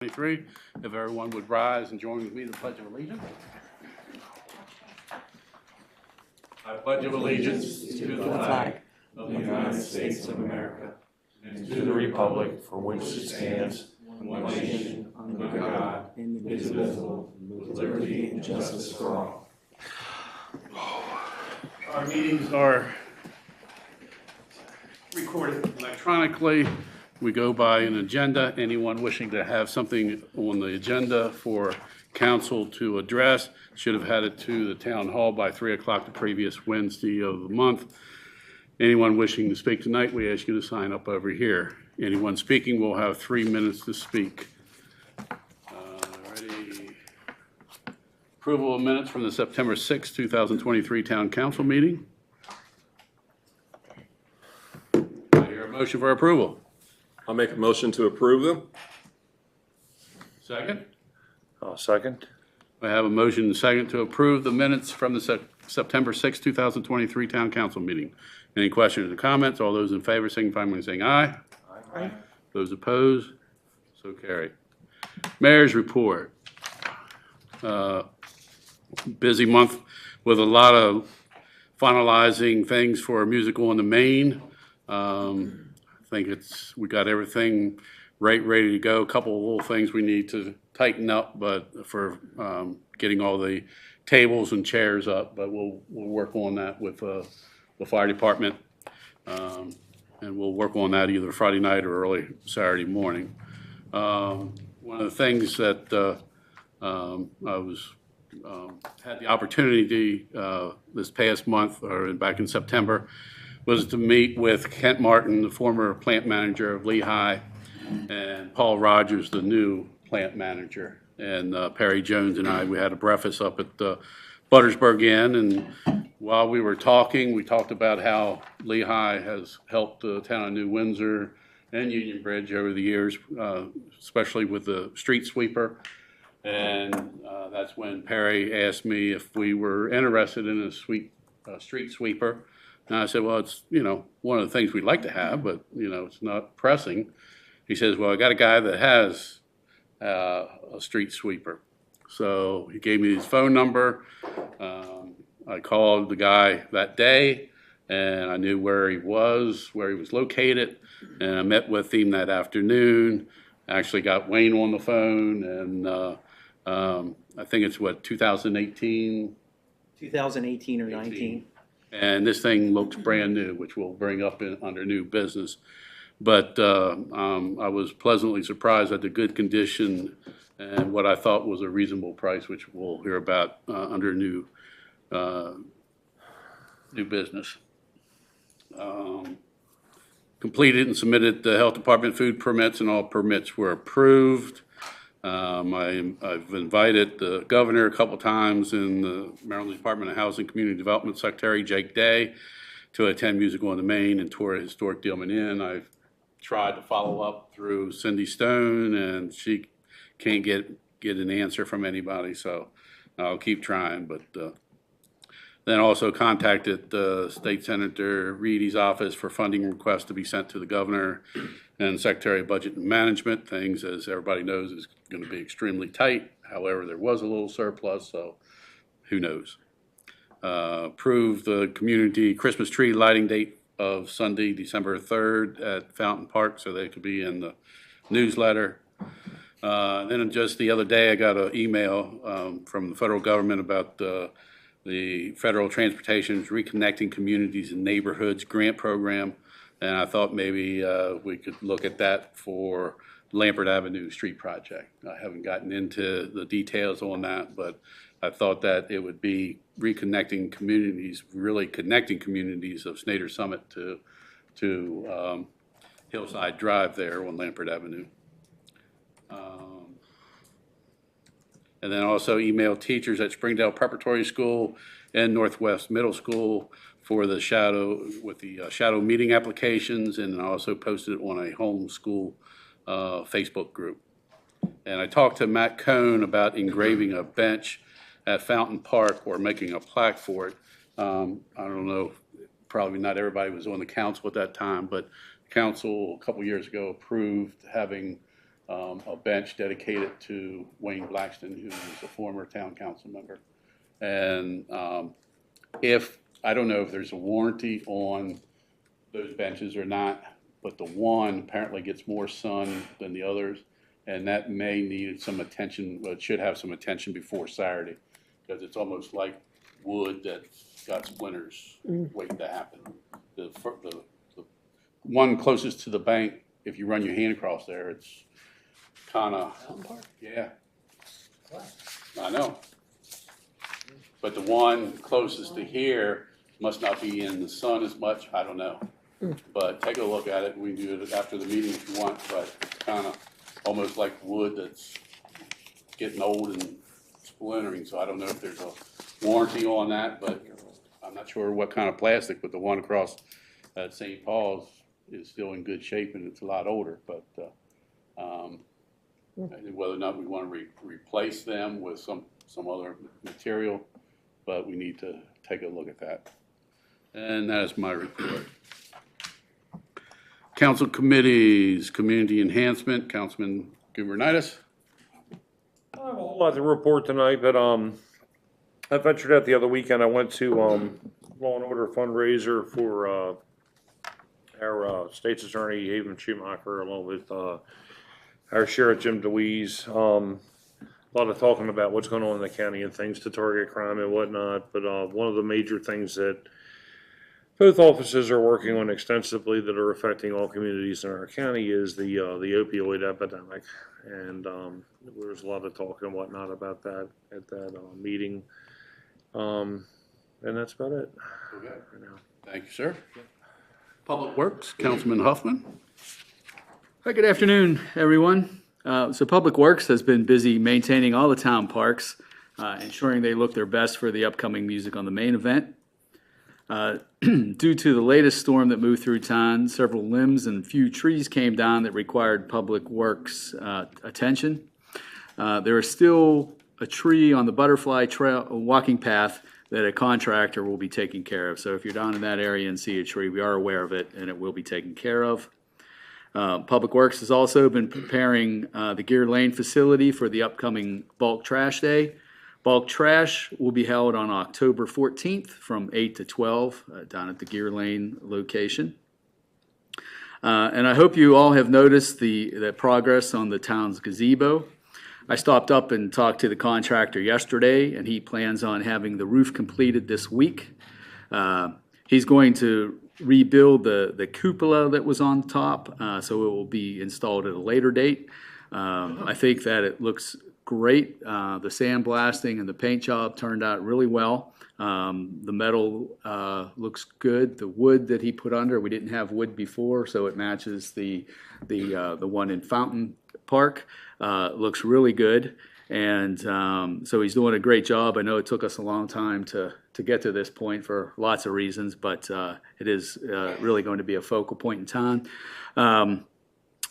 2023. If everyone would rise and join with me in the Pledge of Allegiance. I pledge allegiance to the flag of the United States of America and to the republic for which it stands, one nation, under God, indivisible, with liberty and justice for all. Our meetings are recorded electronically. We go by an agenda. Anyone wishing to have something on the agenda for council to address should have had it to the town hall by 3 o'clock the previous Wednesday of the month. Anyone wishing to speak tonight, we ask you to sign up over here. Anyone speaking will have 3 minutes to speak. Ready? Approval of minutes from the September 6, 2023 Town Council meeting. I hear a motion for approval. I'll make a motion to approve them. Second? I'll second. I have a motion and second to approve the minutes from the September 6, 2023 Town Council meeting. Any questions or comments? All those in favor signify by saying aye. Aye. Those opposed? So carried. Mayor's report. Busy month with a lot of finalizing things for Musical on the Main. I think we got everything ready to go. A couple of little things we need to tighten up, but for getting all the tables and chairs up, but we'll work on that with the fire department, and we'll work on that either Friday night or early Saturday morning. One of the things that had the opportunity this past month or back in September was to meet with Kent Martin, the former plant manager of Lehigh, and Paul Rogers, the new plant manager. And Perry Jones and I, we had a breakfast up at Buttersburg Inn, and while we were talking, we talked about how Lehigh has helped the town of New Windsor and Union Bridge over the years, especially with the street sweeper. And that's when Perry asked me if we were interested in a street sweeper. And I said, well, it's, one of the things we'd like to have, but, it's not pressing. He says, well, I got a guy that has a street sweeper. So he gave me his phone number. I called the guy that day, and I knew where he was located. And I met with him that afternoon. Actually got Wayne on the phone, and I think it's 2018? 2018 or 19. And this thing looks brand new, which we'll bring up under new business. But I was pleasantly surprised at the good condition and what I thought was a reasonable price, which we'll hear about under new business. Completed and submitted the health department food permits, and all permits were approved. I've invited the governor a couple times and the Maryland Department of Housing Community Development Secretary, Jake Day, to attend Musical on the Main and tour Historic Dillman Inn. I've tried to follow up through Cindy Stone, and she can't get an answer from anybody, so I'll keep trying. But then also contacted State Senator Reedy's office for funding requests to be sent to the governor and Secretary of Budget and Management. Things, as everybody knows, is going to be extremely tight. However, there was a little surplus, so who knows. Approved the community Christmas tree lighting date of Sunday, December 3rd at Fountain Park, so they could be in the newsletter. Then just the other day, I got an email from the federal government about the Federal Transportation's Reconnecting Communities and Neighborhoods grant program. And I thought maybe we could look at that for Lampert Avenue street project. I haven't gotten into the details on that, but I thought that it would be reconnecting communities, really connecting communities of Snyder Summit to Hillside Drive there on Lampert Avenue. And then also emailed teachers at Springdale Preparatory School and Northwest Middle School for the shadow meeting applications, and I also posted it on a homeschool Facebook group. And I talked to Matt Cohn about engraving a bench at Fountain Park or making a plaque for it. I don't know, probably not everybody was on the council at that time, but council a couple years ago approved having a bench dedicated to Wayne Blackston, who is a former town council member. And I don't know if there's a warranty on those benches or not, but the one apparently gets more sun than the others, and that may need some attention, well, it should have some attention before Saturday, because it's almost like wood that's got splinters waiting to happen. The one closest to the bank, if you run your hand across there, it's kind of, yeah. I know. But the one closest to here must not be in the sun as much, I don't know. But take a look at it, we can do it after the meeting if you want, but it's kind of almost like wood that's getting old and splintering, so I don't know if there's a warranty on that, but I'm not sure what kind of plastic, but the one across at St. Paul's is still in good shape and it's a lot older, but whether or not we want to replace them with some other material, but we need to take a look at that. And that is my report. Council committees, community enhancement, Councilman Gubernitis. I have a whole lot to report tonight, but I ventured out the other weekend. I went to Law and Order fundraiser for our state's attorney, Haven Schumacher, along with our Sheriff, Jim DeWeese. A lot of talking about what's going on in the county and things to target crime and whatnot, but one of the major things that both offices are working on extensively that are affecting all communities in our county is the opioid epidemic. And there was a lot of talk and whatnot about that at that meeting. And that's about it. Okay. For now. Thank you, sir. Public Works, Councilman Huffman. Hi, good afternoon, everyone. So Public Works has been busy maintaining all the town parks, ensuring they look their best for the upcoming Music on the Main event. Due to the latest storm that moved through town, several limbs and few trees came down that required Public Works attention. There is still a tree on the Butterfly Trail walking path that a contractor will be taking care of. So if you're down in that area and see a tree, we are aware of it and it will be taken care of. Public Works has also been preparing the Gear Lane facility for the upcoming Bulk Trash Day. Bulk trash will be held on October 14th from 8 to 12 down at the Gear Lane location. And I hope you all have noticed the progress on the town's gazebo. I stopped up and talked to the contractor yesterday, and he plans on having the roof completed this week. He's going to rebuild the cupola that was on top, so it will be installed at a later date. I think that it looks great. The sandblasting and the paint job turned out really well. The metal looks good. The wood that he put under, we didn't have wood before, so it matches the one in Fountain Park. Looks really good. And so he's doing a great job. I know it took us a long time to get to this point for lots of reasons, but it is really going to be a focal point in time.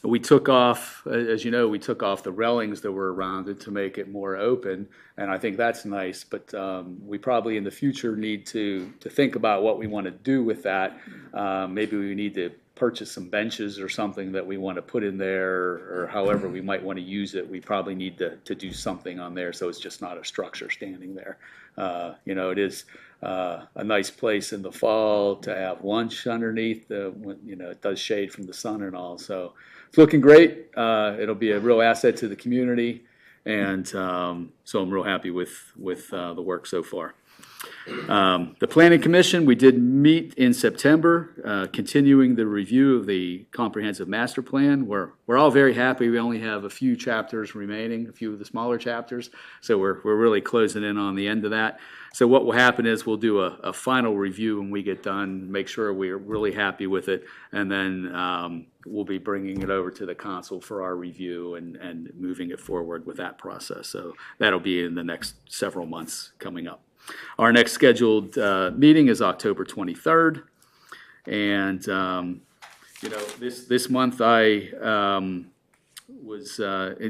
We took off, as you know, we took off the railings that were around it to make it more open, and I think that's nice, but we probably in the future need to think about what we want to do with that. Maybe we need to purchase some benches or something that we want to put in there, or however we might want to use it. We probably need to do something on there so it's just not a structure standing there. It is a nice place in the fall to have lunch underneath. It does shade from the sun and all, so it's looking great. It'll be a real asset to the community, and so I'm real happy with the work so far. The Planning Commission, we did meet in September, continuing the review of the Comprehensive Master Plan. We're all very happy. We only have a few chapters remaining, a few of the smaller chapters, so we're really closing in on the end of that. So what will happen is we'll do a final review when we get done, make sure we're really happy with it, and then we'll be bringing it over to the council for our review and moving it forward with that process. So that'll be in the next several months coming up. Our next scheduled meeting is October 23rd, and this month I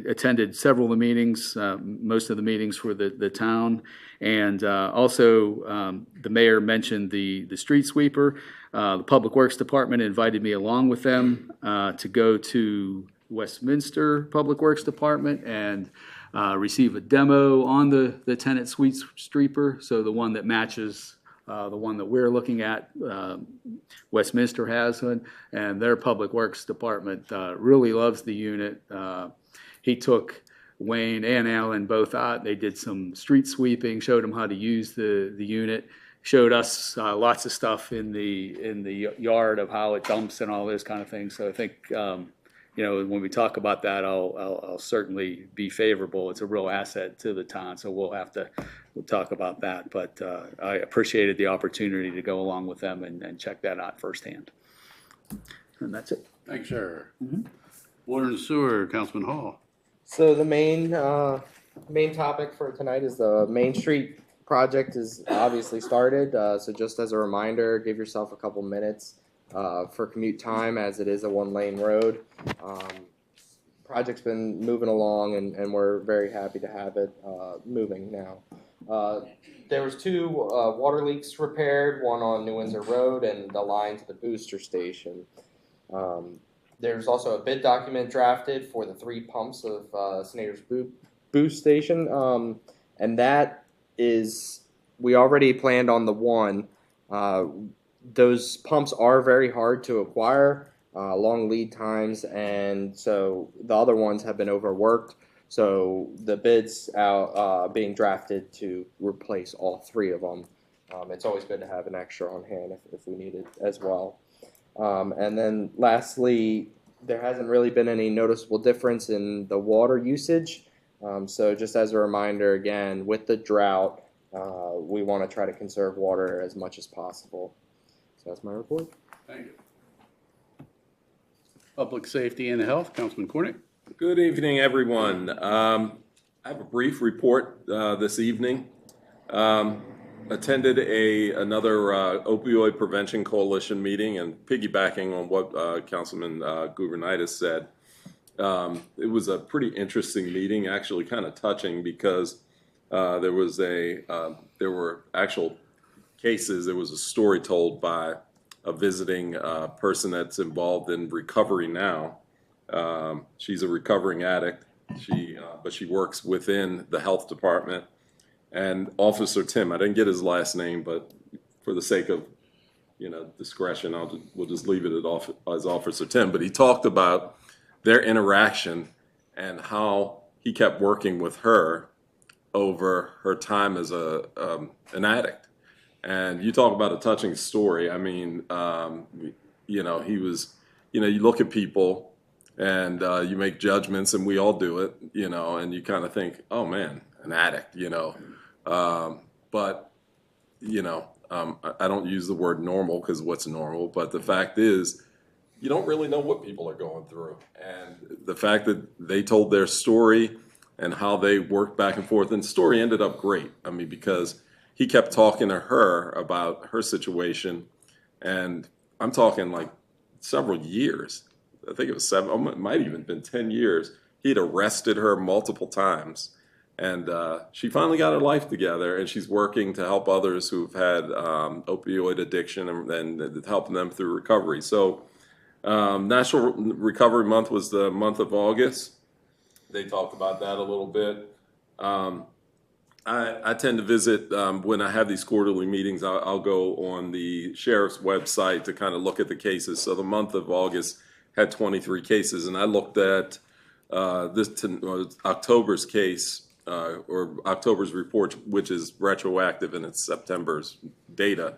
attended several of the meetings, most of the meetings for the town, and also the mayor mentioned the street sweeper. The Public Works Department invited me along with them to go to Westminster Public Works Department and receive a demo on the tenant suite streeper, so the one that matches the one that we're looking at. Westminster has one, and their Public Works Department really loves the unit. He took Wayne and Alan both out. They did some street sweeping, showed them how to use the unit, showed us lots of stuff in the yard of how it dumps and all this kind of thing. So I think when we talk about that, I'll certainly be favorable. It's a real asset to the town, so we'll talk about that. But I appreciated the opportunity to go along with them and check that out firsthand. And that's it. Thanks, sir. Water and Sewer, Councilman Hall. So the main topic for tonight is the Main Street project is obviously started. So just as a reminder, give yourself a couple minutes for commute time, as it is a one-lane road. Project's been moving along, and we're very happy to have it moving now. There was two water leaks repaired, one on New Windsor Road and the line to the booster station. There's also a bid document drafted for the 3 pumps of Snyder's boost station, and that is, we already planned on the one. Those pumps are very hard to acquire, long lead times, and so the other ones have been overworked. So the bid's out being drafted to replace all 3 of them. It's always good to have an extra on hand if we need it as well. And then lastly, there hasn't really been any noticeable difference in the water usage. So just as a reminder, again, with the drought, we want to try to conserve water as much as possible. So that's my report. Thank you. Public Safety and Health, Councilman Cornick. Good evening, everyone. I have a brief report this evening. Attended another opioid prevention coalition meeting, and piggybacking on what Councilman Gouvernitis said, it was a pretty interesting meeting, actually kind of touching, because there were actual cases. There was a story told by a visiting person that's involved in recovery now. She's a recovering addict. But she works within the health department. And Officer Tim, I didn't get his last name, but for the sake of discretion, we'll just leave it as Officer Tim. But he talked about their interaction and how he kept working with her over her time as an addict. And you talk about a touching story. I mean, he was, you look at people and you make judgments, and we all do it, and you kind of think, oh man, an addict, but I don't use the word normal, because what's normal? But the fact is, you don't really know what people are going through. And the fact that they told their story and how they worked back and forth, and the story ended up great. I mean, because he kept talking to her about her situation, and I'm talking like several years. I think it was 7, it might even been 10 years. He'd arrested her multiple times. And she finally got her life together, and she's working to help others who've had opioid addiction and helping them through recovery. So National Recovery Month was the month of August. They talked about that a little bit. I tend to visit, when I have these quarterly meetings, I'll go on the sheriff's website to kind of look at the cases. So the month of August had 23 cases, and I looked at October's case, or October's report, which is retroactive and it's September's data.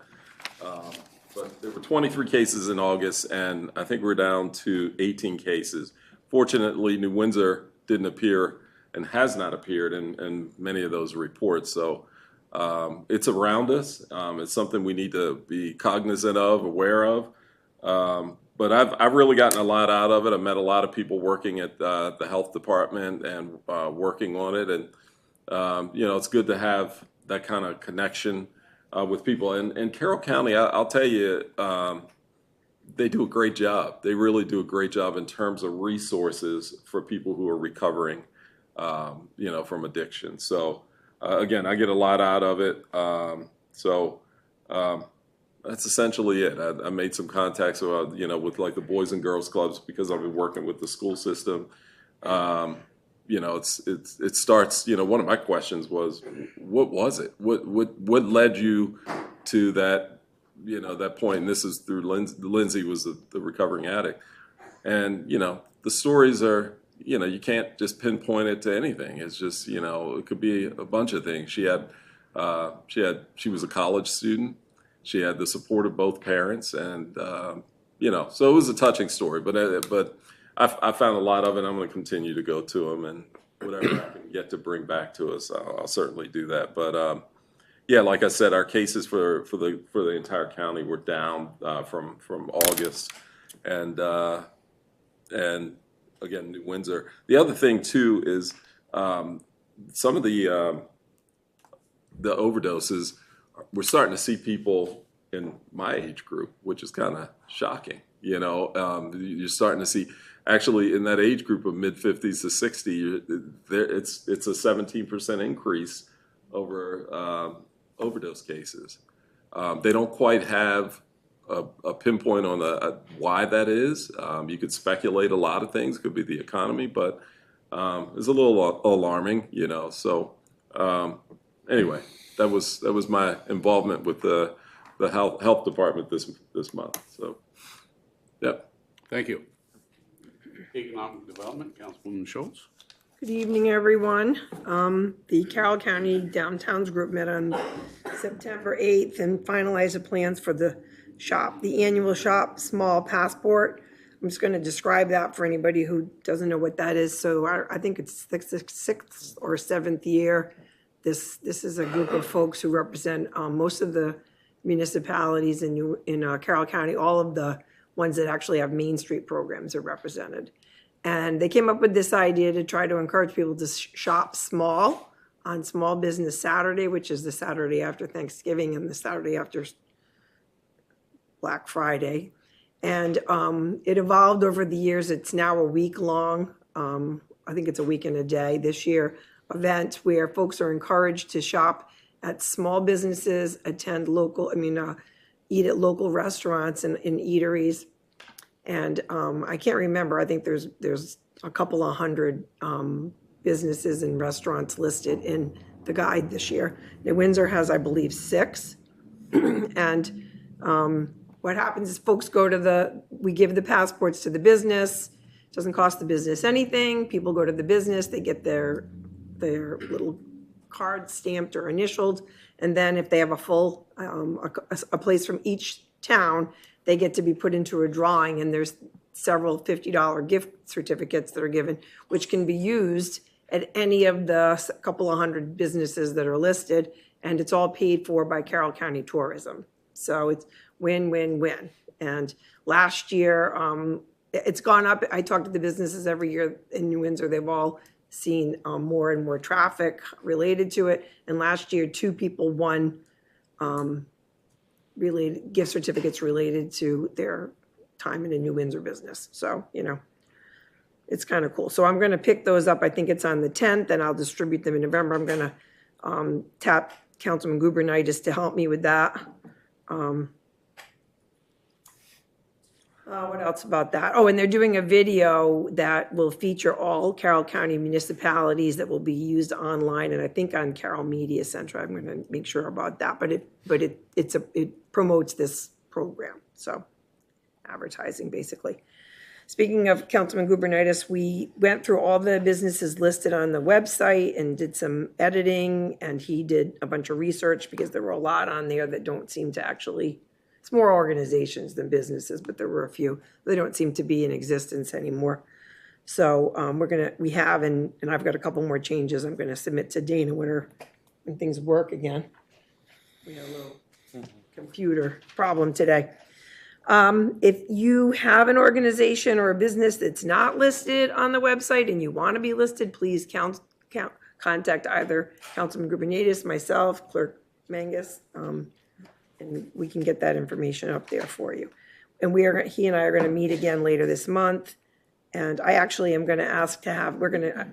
But there were 23 cases in August, and I think we're down to 18 cases. Fortunately, New Windsor didn't appear and has not appeared in many of those reports. So it's around us. It's something we need to be cognizant of, aware of. But I've really gotten a lot out of it. I've met a lot of people working at the health department and working on it. And, it's good to have that kind of connection with people. And Carroll County, I'll tell you, they do a great job. They really do a great job in terms of resources for people who are recovering, from addiction. So, again, I get a lot out of it. that's essentially it. I made some contacts about, with like the Boys and Girls Clubs because I've been working with the school system. It starts, one of my questions was, what was it? What led you to that, that point? And this is through Lindsay was the recovering addict. And, the stories are, you can't just pinpoint it to anything. It's just, it could be a bunch of things. She was a college student. She had the support of both parents, and so it was a touching story. But I found a lot of it. I'm going to continue to go to them, and whatever I can get to bring back to us, I'll certainly do that. But yeah, like I said, our cases for the entire county were down from August, and again, New Windsor. The other thing too is some of the overdoses. We're starting to see people in my age group, which is kind of shocking. You're starting to see, actually, in that age group of mid-50s to 60, it's a 17% increase over overdose cases. They don't quite have a pinpoint on why that is. You could speculate a lot of things. It could be the economy, but it's a little alarming, So anyway, that was my involvement with the health department this month. So, yep. Thank you. Economic Development, Councilwoman Schultz. Good evening, everyone. The Carroll County Downtowns Group met on September 8th and finalized the plans for the annual shop small passport. I'm just going to describe that for anybody who doesn't know what that is. So I think it's the sixth or seventh year. This is a group of folks who represent most of the municipalities in Carroll County. All of the ones that actually have Main Street programs are represented. And they came up with this idea to try to encourage people to shop small on Small Business Saturday, which is the Saturday after Thanksgiving and the Saturday after Black Friday. And it evolved over the years. It's now a week-long, I think it's a week and a day this year, event where folks are encouraged to shop at small businesses, eat at local restaurants and in eateries. And I can't remember, I think there's a couple of hundred businesses and restaurants listed in the guide this year. New Windsor has, I believe, 6. And what happens is folks we give the passports to the business. It doesn't cost the business anything. People go to the business, they get their little card stamped or initialed, and then if they have a full a place from each town, they get to be put into a drawing, and there's several $50 gift certificates that are given, which can be used at any of the couple of hundred businesses that are listed, and it's all paid for by Carroll County Tourism. So it's win-win-win. And last year, it's gone up. I talk to the businesses every year in New Windsor. They've all seen more and more traffic related to it. And last year, 2 people won gift certificates related to their time in a New Windsor business. So, it's kind of cool. So I'm going to pick those up. I think it's on the 10th, and I'll distribute them in November. I'm going to tap Councilman Gubernitis to help me with that. What else about that? Oh, and they're doing a video that will feature all Carroll County municipalities that will be used online, and I think on Carroll Media Center. I'm going to make sure about that. But it promotes this program, so advertising basically. Speaking of Councilman Gubernitis, we went through all the businesses listed on the website and did some editing, and he did a bunch of research because there were a lot on there that don't seem to actually. It's more organizations than businesses, but there were a few. They don't seem to be in existence anymore. So we have, and I've got a couple more changes I'm going to submit to Dana when things work again. We had a little computer problem today. If you have an organization or a business that's not listed on the website and you want to be listed, please contact either Councilman Gubernitis, myself, Clerk Mangus, and we can get that information up there for you. And he and I are going to meet again later this month. And I actually am going to ask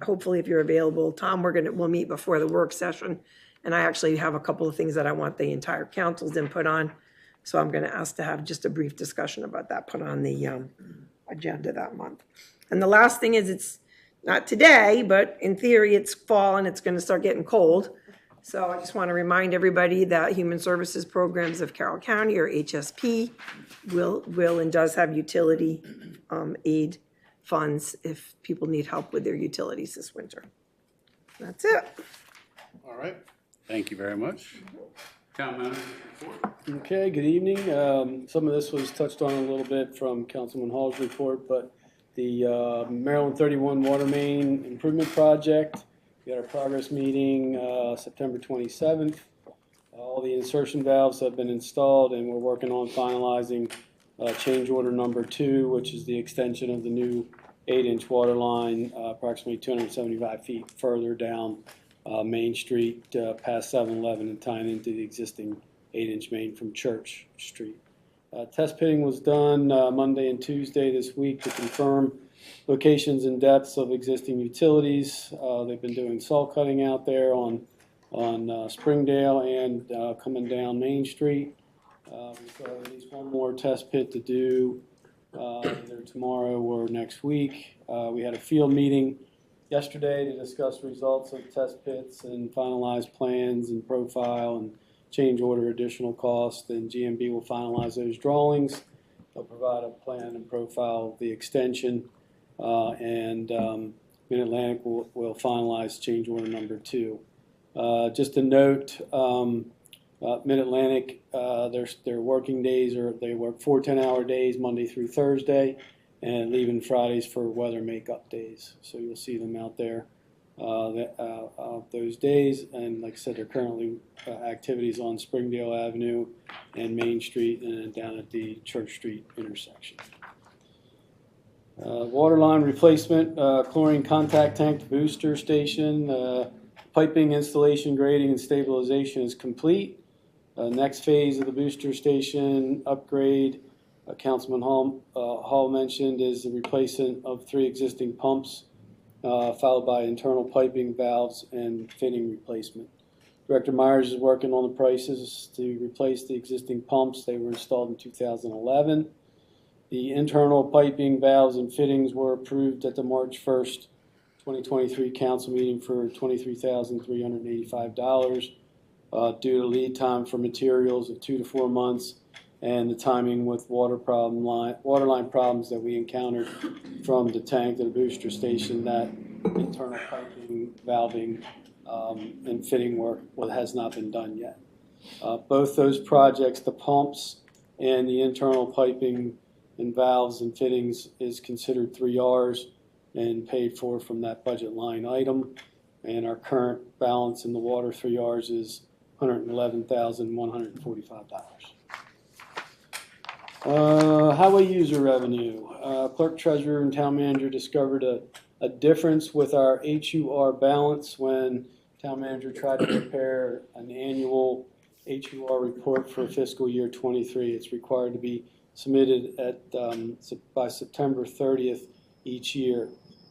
hopefully if you're available, Tom, we'll meet before the work session. And I actually have a couple of things that I want the entire council's input on. So I'm going to ask to have just a brief discussion about that put on the agenda that month. And the last thing is, it's not today, but in theory, it's fall and it's going to start getting cold. So I just want to remind everybody that Human Services Programs of Carroll County, or HSP, will and does have utility aid funds if people need help with their utilities this winter. That's it. All right, thank you very much. Town manager report. Okay, good evening. Some of this was touched on a little bit from Councilman Hall's report, but the Maryland 31 Water Main Improvement Project, we had our progress meeting September 27th. All the insertion valves have been installed, and we're working on finalizing change order number 2, which is the extension of the new 8-inch water line, approximately 275 feet further down Main Street, past 7-Eleven, and tying into the existing 8-inch main from Church Street. Test pitting was done Monday and Tuesday this week to confirm locations and depths of existing utilities. They've been doing salt cutting out there on Springdale and coming down Main Street. We've got at least one more test pit to do either tomorrow or next week. We had a field meeting yesterday to discuss results of test pits and finalize plans and profile and change order additional costs. And GMB will finalize those drawings. They'll provide a plan and profile of the extension, and Mid-Atlantic will finalize change order number 2. Just a note, Mid-Atlantic, their working days they work 4 10-hour days Monday through Thursday, and leaving Fridays for weather makeup days. So you'll see them out there those days. And like I said, there are currently activities on Springdale Avenue and Main Street, and then down at the Church Street intersection. Water line replacement, chlorine contact tank booster station, piping installation, grading, and stabilization is complete. Next phase of the booster station upgrade, Councilman Hall mentioned, is the replacement of 3 existing pumps, followed by internal piping, valves, and fitting replacement. Director Myers is working on the prices to replace the existing pumps. They were installed in 2011. The internal piping, valves, and fittings were approved at the March 1st, 2023 council meeting for $23,385 due to lead time for materials of 2 to 4 months and the timing with water line problems that we encountered from the tank to the booster station. That internal piping, valving, and fitting work has not been done yet. Both those projects, the pumps and the internal piping and valves and fittings, is considered 3Rs and paid for from that budget line item. And our current balance in the water 3Rs is $111,145. Highway user revenue. Clerk, treasurer, and town manager discovered a difference with our HUR balance when town manager tried to prepare an annual HUR report for fiscal year 23. It's required to be submitted by September 30th each year.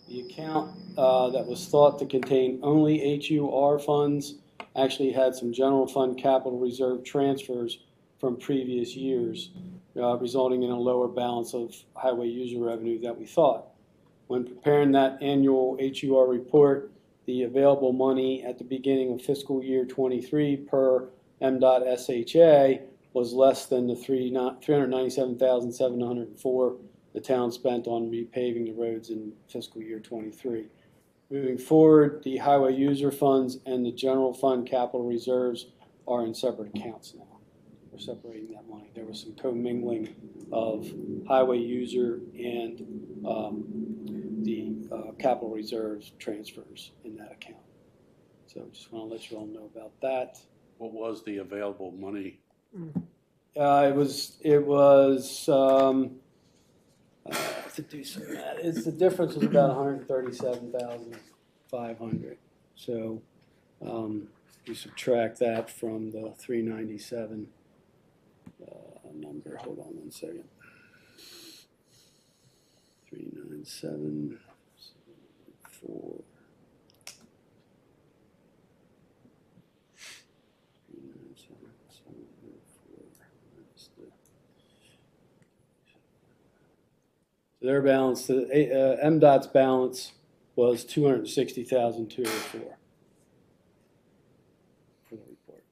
The account that was thought to contain only HUR funds actually had some general fund capital reserve transfers from previous years, resulting in a lower balance of highway user revenue that we thought. When preparing that annual HUR report, the available money at the beginning of fiscal year 23 per MDOT SHA was less than the $397,704 the town spent on repaving the roads in fiscal year 23. Moving forward, the highway user funds and the general fund capital reserves are in separate accounts now. We're separating that money. There was some commingling of highway user and the capital reserves transfers in that account. So just want to let you all know about that. What was the available money? It was to do some math. The difference was about $137,500. So you subtract that from the 397 number. Hold on one second. 397 4. 397 704 minus the Their balance, MDOT's balance was 260,204 for the report.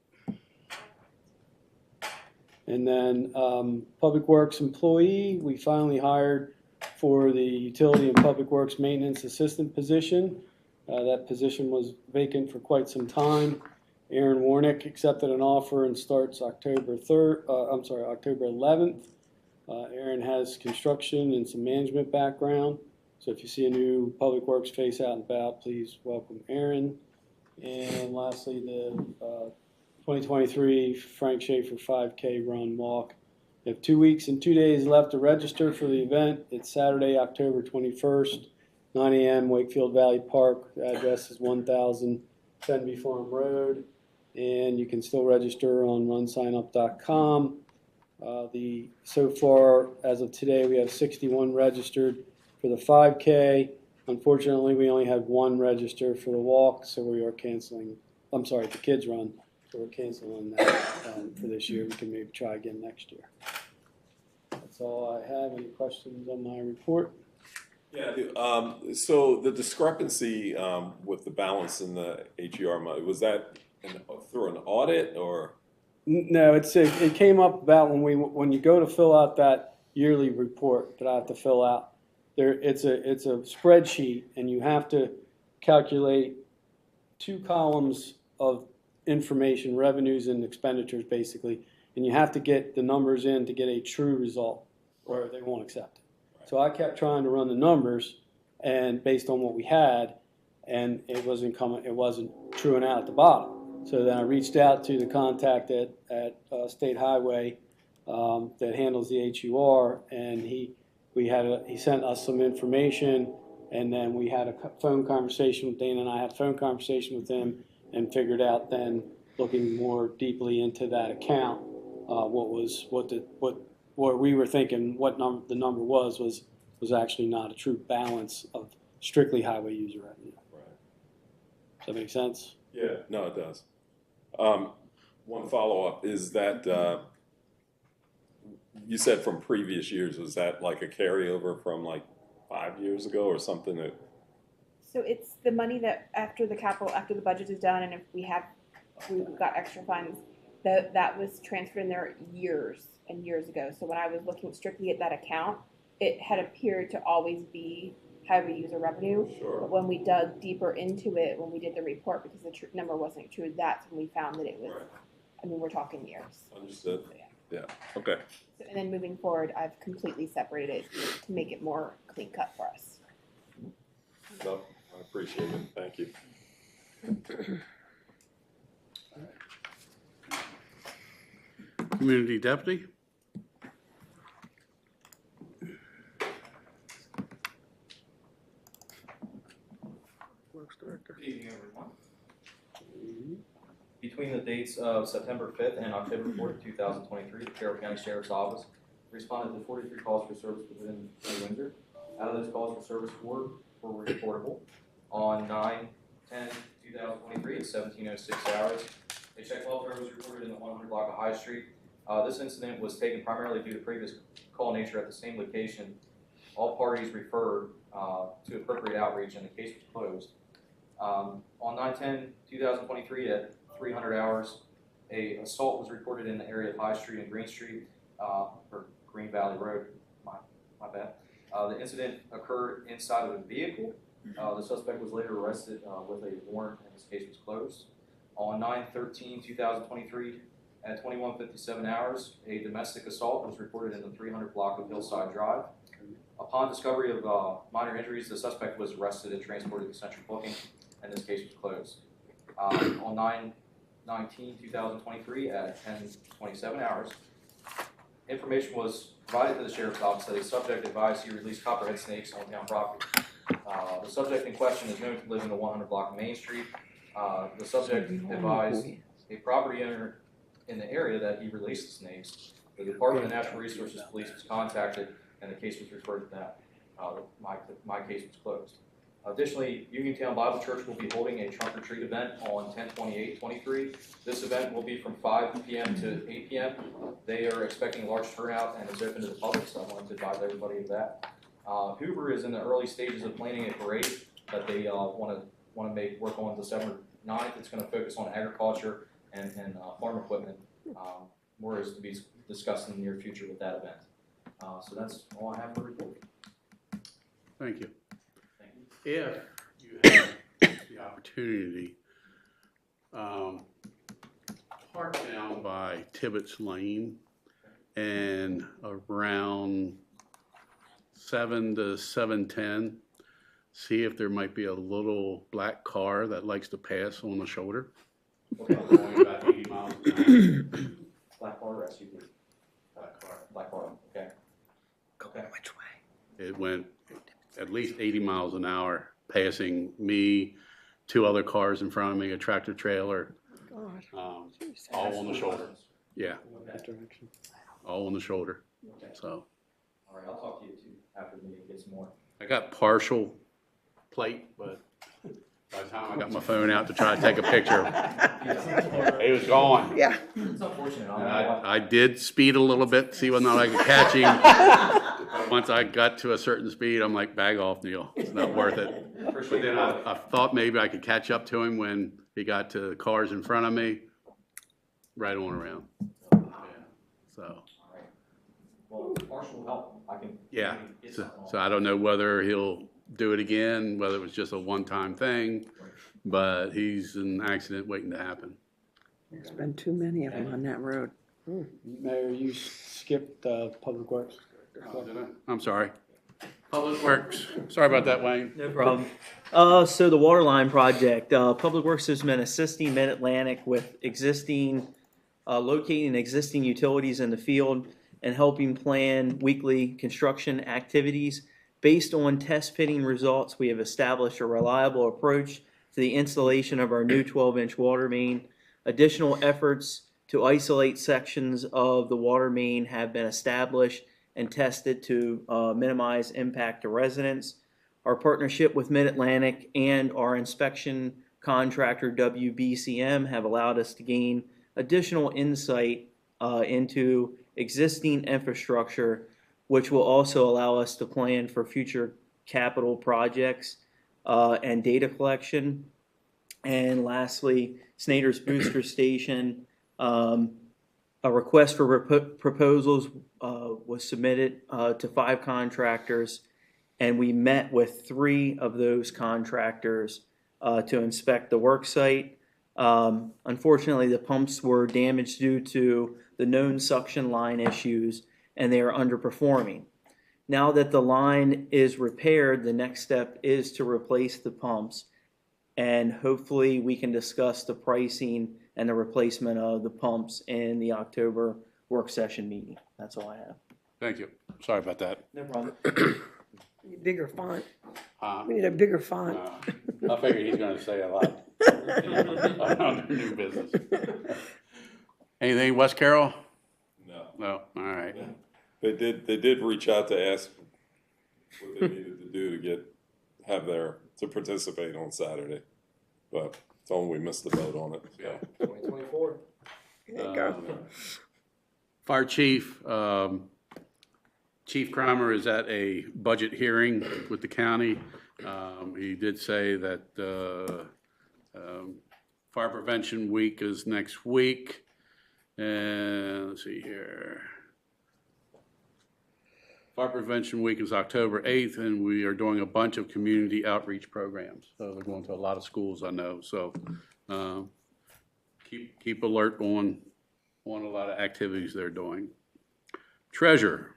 And then Public Works employee, we finally hired for the Utility and Public Works Maintenance Assistant position. That position was vacant for quite some time. Aaron Warnick accepted an offer and starts October 11th. Aaron has construction and some management background. So if you see a new Public Works face out and about, please welcome Aaron. And lastly, the 2023 Frank Schaefer 5K run walk. You have 2 weeks and 2 days left to register for the event. It's Saturday, October 21st, 9 a.m., Wakefield Valley Park. The address is 1000 Fenby Farm Road. And you can still register on runsignup.com. So far, as of today, we have 61 registered for the 5K. Unfortunately, we only had 1 register for the walk, so we are canceling. I'm sorry, the kids run. So we're canceling that for this year. We can maybe try again next year. That's all I have. Any questions on my report? Yeah, I do. So the discrepancy with the balance in the HER money, was that through an audit or? No, it came up about when you go to fill out that yearly report that I have to fill out. It's a spreadsheet, and you have to calculate 2 columns of information, revenues and expenditures, basically, and you have to get the numbers in to get a true result, or they won't accept it. So I kept trying to run the numbers, and based on what we had, and it wasn't truing out at the bottom. So then I reached out to the contact at State Highway that handles the HUR, and he sent us some information, and then we had a phone conversation with Dana, and I had a phone conversation with him, and figured out then, looking more deeply into that account, what we were thinking, the number was actually not a true balance of strictly highway user revenue. Right. Does that make sense? Yeah, no, it does. One follow-up is that you said from previous years, was that like a carryover from like 5 years ago or something? So it's the money that after the budget is done, and if we've got extra funds, that was transferred in there years and years ago. So when I was looking strictly at that account, it had appeared to always be highway user revenue. Sure. But when we dug deeper into it, when we did the report, because the number wasn't true, that's when we found that it was. Right. I mean, we're talking years. Understood. So, yeah. Yeah. Okay. So, and then moving forward, I've completely separated it to make it more clean cut for us. No, I appreciate it. Thank you. Community Deputy? Works Director. Good evening, everyone. Between the dates of September 5th and October 4th, 2023, the Carroll County Sheriff's Office responded to 43 calls for service within Windsor. Out of those calls for service, 4 were reportable. On 9/10/2023 at 17:06 hours, a check welfare was reported in the 100 block of High Street. This incident was taken primarily due to previous call nature at the same location. All parties referred to appropriate outreach, and the case was closed. On 9/10/2023 at 300 hours, a assault was reported in the area of High Street and Green Street, or Green Valley Road, my bad. The incident occurred inside of a vehicle. The suspect was later arrested with a warrant, and his case was closed. On 9/13/2023 at 21:57 hours, a domestic assault was reported in the 300 block of Hillside Drive. Upon discovery of minor injuries, the suspect was arrested and transported to central booking, and this case was closed. On 9/19/2023 at 10:27 hours, information was provided to the Sheriff's Office that a subject advised he released copperhead snakes on town property. The subject in question is known to live in the 100 block of Main Street. The subject advised a property owner in the area that he released the snakes. The Department of Natural Resources Police was contacted, and the case was referred to them. My case was closed. Additionally, Uniontown Bible Church will be holding a trunk or treat event on 10/28/23. This event will be from 5 p.m. to 8 p.m. They are expecting a large turnout, and it's open to the public, so I wanted to advise everybody of that. Hoover is in the early stages of planning a parade that they want to work on December 9th. It's going to focus on agriculture and farm equipment. More is to be discussed in the near future with that event. So that's all I have for report. Thank you. Thank you. If you have the opportunity, park down by Tibbetts Lane and around 7 to 7:10, see if there might be a little black car that likes to pass on the shoulder. Going about 80 miles an hour. Black car or SUV? Black car. Black car, okay. Okay. Which way? It went at least 80 miles an hour, passing me, 2 other cars in front of me, a tractor trailer, God. all on the shoulder. Yeah, That direction. all on the shoulder. Okay. So All right, I'll talk to you too after the meeting gets more. I got partial plate, but by the time I got my phone out to try to take a picture, he was gone. Yeah. It's unfortunate. And I did speed a little bit, see whether or not I could catch him. But once I got to a certain speed, I'm like, bag off, Neil. It's not worth it. But then I thought maybe I could catch up to him when he got to the cars in front of me, right on around. Yeah. So, All right. Well, partial help, I can. yeah. Get So, something on. so I don't know whether he'll do it again, whether it was just a one-time thing, but he's an accident waiting to happen. There's been too many of them on that road. Mayor, you skipped Public Works. I'm sorry. Public Works. Sorry about that, Wayne. No problem. So the water line project, Public Works has been assisting Mid-Atlantic with locating existing utilities in the field and helping plan weekly construction activities. Based on test fitting results, we have established a reliable approach to the installation of our new 12-inch water main. Additional efforts to isolate sections of the water main have been established and tested to minimize impact to residents. Our partnership with Mid-Atlantic and our inspection contractor WBCM have allowed us to gain additional insight into existing infrastructure, which will also allow us to plan for future capital projects and data collection. And lastly, Snyder's Booster Station, a request for proposals was submitted to 5 contractors, and we met with 3 of those contractors to inspect the work site. Unfortunately, the pumps were damaged due to the known suction line issues, and they are underperforming. Now that the line is repaired, the next step is to replace the pumps, and hopefully we can discuss the pricing and the replacement of the pumps in the October work session meeting. That's all I have. Thank you. Sorry about that. No problem. Bigger font. Uh, We need a bigger font. I figured he's gonna say a lot. On new business. Anything, West Carroll? No. No, all right. They did reach out to ask what they needed to do to participate on Saturday. But told them we missed the boat on it. Yeah. 2024. There you go. Fire Chief, Chief Cromer is at a budget hearing with the county. He did say that Fire Prevention Week is next week. And let's see here. Fire Prevention Week is October 8th, and we are doing a bunch of community outreach programs. So they're going to a lot of schools, I know. So keep alert on a lot of activities they're doing. Treasurer.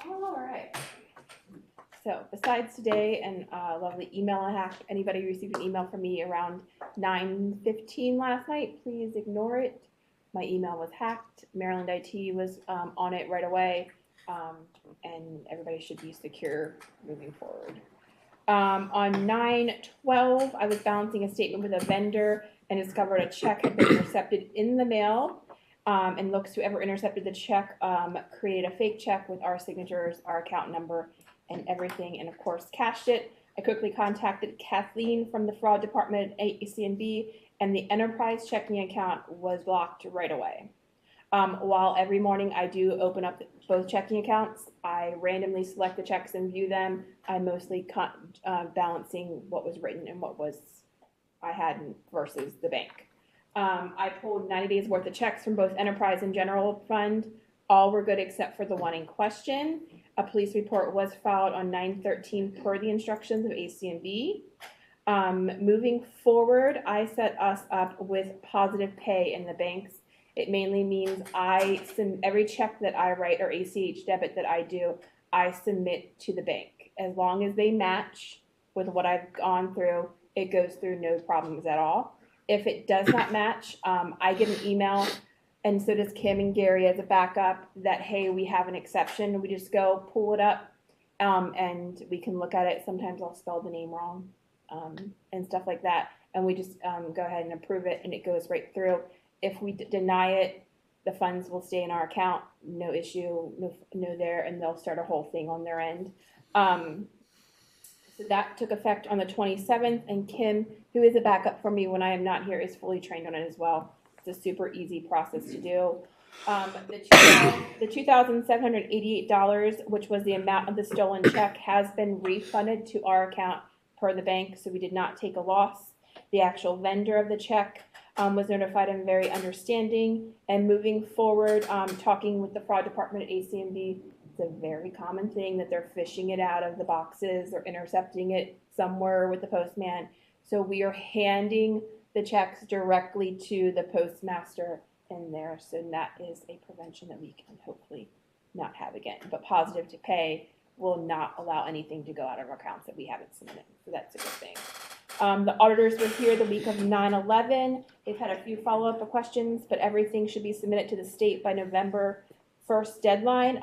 All right. So besides today and a lovely email I have, anybody received an email from me around 9:15 last night, please ignore it. My email was hacked. Maryland IT was on it right away, and everybody should be secure moving forward. On 9/12, I was balancing a statement with a vendor and discovered a check had been intercepted in the mail. And looks whoever intercepted the check created a fake check with our signatures, our account number, and everything, and of course cashed it. I quickly contacted Kathleen from the fraud department at ACNB, and the enterprise checking account was blocked right away. While every morning I do open up both checking accounts, I randomly select the checks and view them. I'm mostly balancing what was written and what I had versus the bank. I pulled 90 days worth of checks from both enterprise and general fund. All were good except for the one in question. A police report was filed on 9/13 per the instructions of ACMB. Moving forward, I set us up with positive pay in the banks. It mainly means every check that I write or ACH debit that I do, I submit to the bank. As long as they match with what I've gone through, it goes through no problems at all. If it does not match, I get an email, and so does Kim and Gary as a backup, that, hey, we have an exception. We just go pull it up, and we can look at it. Sometimes I'll spell the name wrong, and stuff like that. And we just go ahead and approve it, and it goes right through. If we deny it, the funds will stay in our account. No issue, no there, and they'll start a whole thing on their end. So that took effect on the 27th, and Kim, who is a backup for me when I am not here, is fully trained on it as well. It's a super easy process to do. The $2,788, which was the amount of the stolen check, has been refunded to our account per the bank, so we did not take a loss. The actual vendor of the check was notified and very understanding. And moving forward, talking with the fraud department at ACMB, it's a very common thing that they're fishing it out of the boxes or intercepting it somewhere with the postman. So we are handing the checks directly to the postmaster in there. So that is a prevention that we can hopefully not have again. But positive to pay will not allow anything to go out of our accounts that we haven't submitted. So that's a good thing. The auditors were here the week of 9/11. They've had a few follow-up questions, but everything should be submitted to the state by November 1st deadline.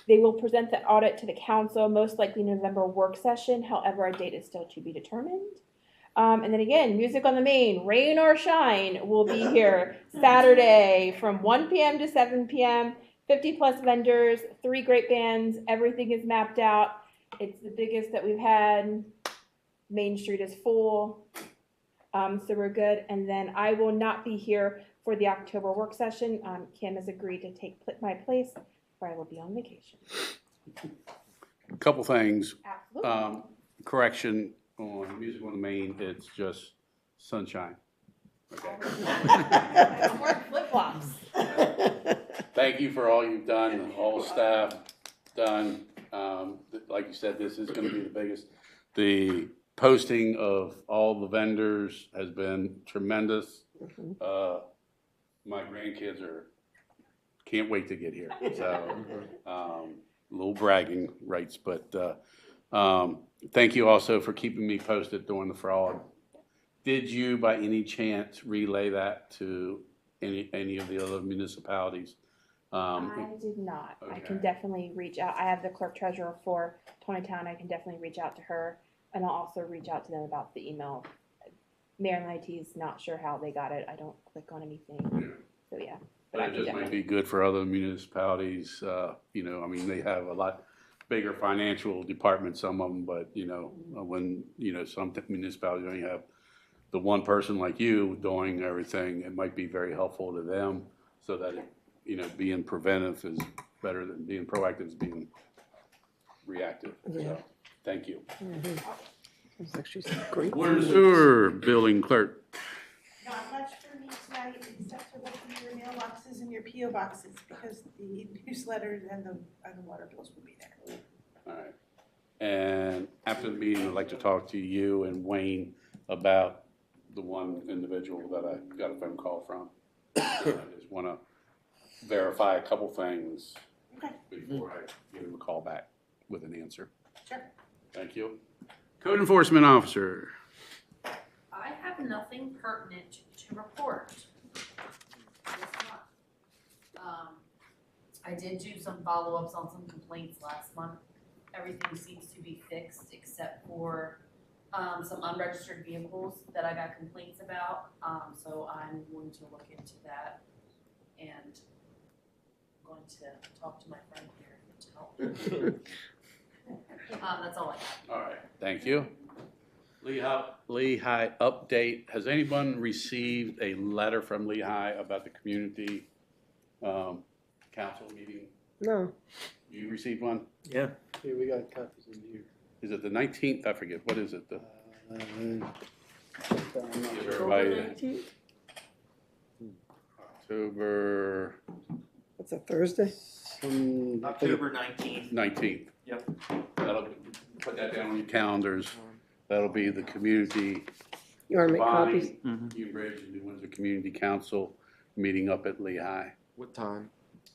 They will present the audit to the council, most likely November work session. However, a date is still to be determined. And then again, Music on the Main, rain or shine, will be here Saturday from 1 p.m. to 7 p.m. 50 plus vendors, 3 great bands. Everything is mapped out. It's the biggest that we've had. Main Street is full, so we're good. And then I will not be here for the October work session. Kim has agreed to take my place, where I will be on vacation. A couple things. Absolutely. Correction on Music on the Main, it's just sunshine. Okay. I'm wearing flip-flops. Thank you for all you've done, all the staff done. Like you said, this is going to be the biggest. The posting of all the vendors has been tremendous. My grandkids can't wait to get here. So, a little bragging rights, but thank you also for keeping me posted during the fraud. Did you, by any chance, relay that to any of the other municipalities? I did not. Okay. I can definitely reach out. I have the clerk treasurer for Town. I can definitely reach out to her, and I'll also reach out to them about the email. Maryland IT is not sure how they got it. I don't click on anything. So yeah. But it just might be good for other municipalities. You know, I mean, they have a lot bigger financial departments, some of them, but you know, when some municipalities only have the one person like you doing everything, it might be very helpful to them, so that being preventive is better than being proactive is being reactive. Yeah. So, thank you. It's actually some great. Water and sewer building clerk. Not much for me tonight, except for looking at your mailboxes and your PO boxes, because the newsletters and the water bills will be there. All right. And after the meeting, I'd like to talk to you and Wayne about the one individual that I got a phone call from. I just want to verify a couple things before I give him a call back with an answer. Sure. Thank you. Code enforcement officer. I have nothing pertinent to report this month. I did do some follow-ups on some complaints last month. Everything seems to be fixed except for some unregistered vehicles that I got complaints about. So I'm going to look into that, and I'm going to talk to my friend here to help. That's all I have. All right. Thank you. Lehigh update. Has anyone received a letter from Lehigh about the community council meeting? No, You received one? Yeah. Here, we got copies in here. Is it the 19th? I forget. What is it? The, I'm not give sure. everybody October 19th? October That's a Thursday? October 19th. 19th. Yep. That'll, put that down on your calendars. That'll be the community You want to make copies? body, Newbridge and New Windsor Community Council meeting up at Lehigh. What time?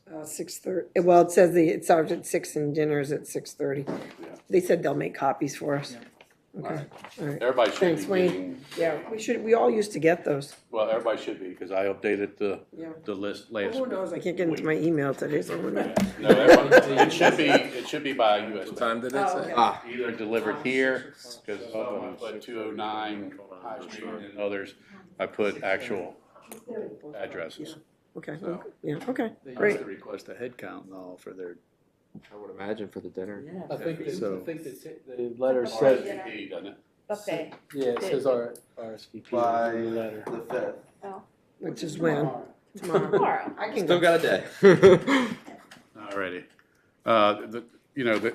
6:30. Well, it says it starts at 6 and dinner's at 6:30. Yeah. They said they'll make copies for us. All Okay, right. all right. Everybody should Thanks, be Wayne. getting, Yeah, we all used to get those. well, everybody should be, because I updated Yeah. the list Well, last who week. knows? I can't get into my email today, so who knows? No, everyone, it should be by US. What time did it Oh, say? okay. Ah, Either delivered here, because I put 209 High Street and others, I put actual addresses. Okay, So- yeah, okay, They used great. to request a head count and all for their. I would imagine for the dinner. I think, So- the letter said, RSVP, doesn't it? Buffet. yeah, it says RSVP in the letter. the 5th. Which is when? Tomorrow. Tomorrow. I can Still go. got a day. Alrighty.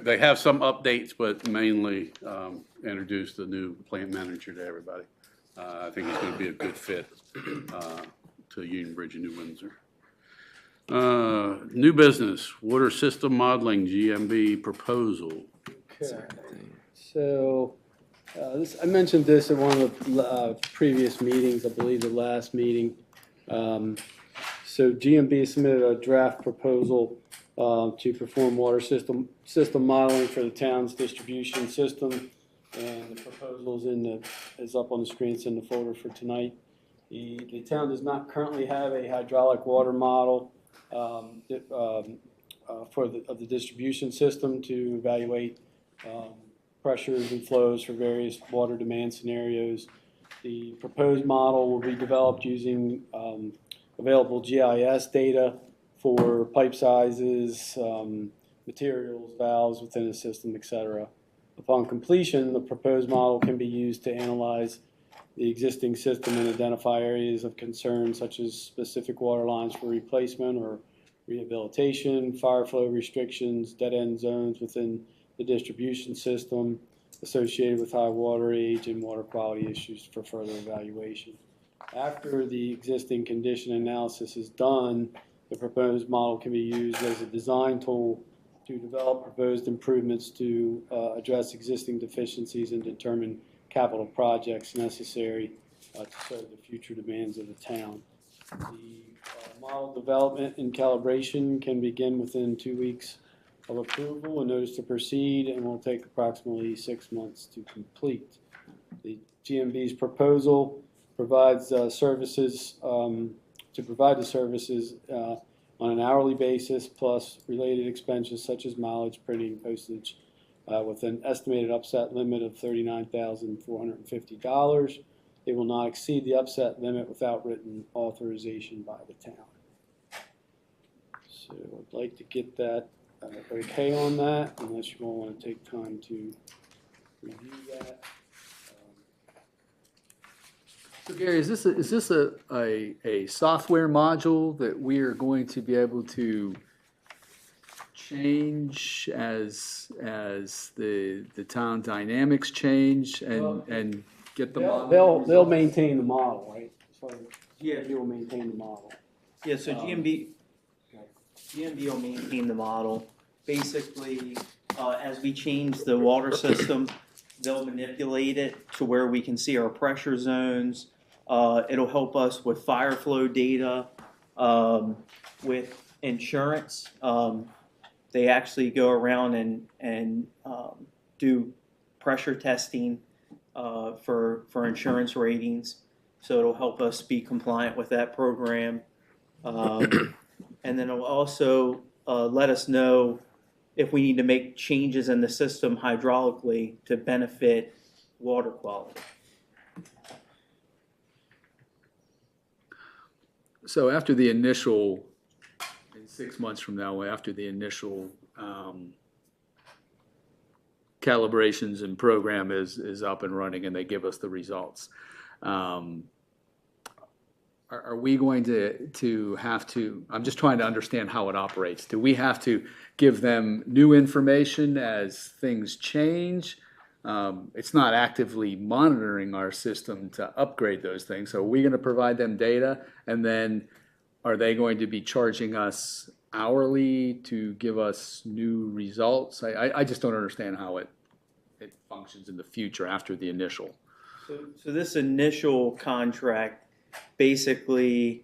They have some updates, but mainly introduce the new plant manager to everybody. I think he's going to be a good fit to Union Bridge and New Windsor. New business, water system modeling, GMB proposal. Okay. So, I mentioned this at one of the previous meetings, I believe the last meeting. So GMB submitted a draft proposal to perform water system modeling for the town's distribution system. And the proposal is up on the screen, it's in the folder for tonight. The town does not currently have a hydraulic water model of the distribution system to evaluate pressures and flows for various water demand scenarios. The proposed model will be developed using available GIS data for pipe sizes, materials, valves within the system, etc. Upon completion, the proposed model can be used to analyze the existing system and identify areas of concern such as specific water lines for replacement or rehabilitation, fire flow restrictions, dead-end zones within the distribution system associated with high water age and water quality issues for further evaluation. After the existing condition analysis is done, the proposed model can be used as a design tool to develop proposed improvements to address existing deficiencies and determine capital projects necessary to serve the future demands of the town. The model development and calibration can begin within 2 weeks of approval. A notice to proceed and will take approximately 6 months to complete. The GMB's proposal provides services to provide the services on an hourly basis plus related expenses such as mileage, printing, postage, with an estimated upset limit of $39,450. It will not exceed the upset limit without written authorization by the town. So I'd like to get that okay on that, unless you all want to take time to review that. So Gary, is this a software module that we are going to be able to change as the town dynamics change and get the model? They'll maintain the model, right? So Yeah. GMB will maintain the model. Yeah, so GMB will maintain the model. Basically, as we change the water system, they'll manipulate it to where we can see our pressure zones. It'll help us with fire flow data, with insurance. They actually go around and do pressure testing for insurance ratings. So it'll help us be compliant with that program. And then it'll also let us know if we need to make changes in the system hydraulically to benefit water quality. So after the initial, in 6 months from now, after the initial calibrations and program is up and running and they give us the results, are are we going to have to, I'm just trying to understand how it operates. Do we have to give them new information as things change? It's not actively monitoring our system to upgrade those things. So are we going to provide them data, and then are they going to be charging us hourly to give us new results? I just don't understand how it functions in the future after the initial. So this initial contract basically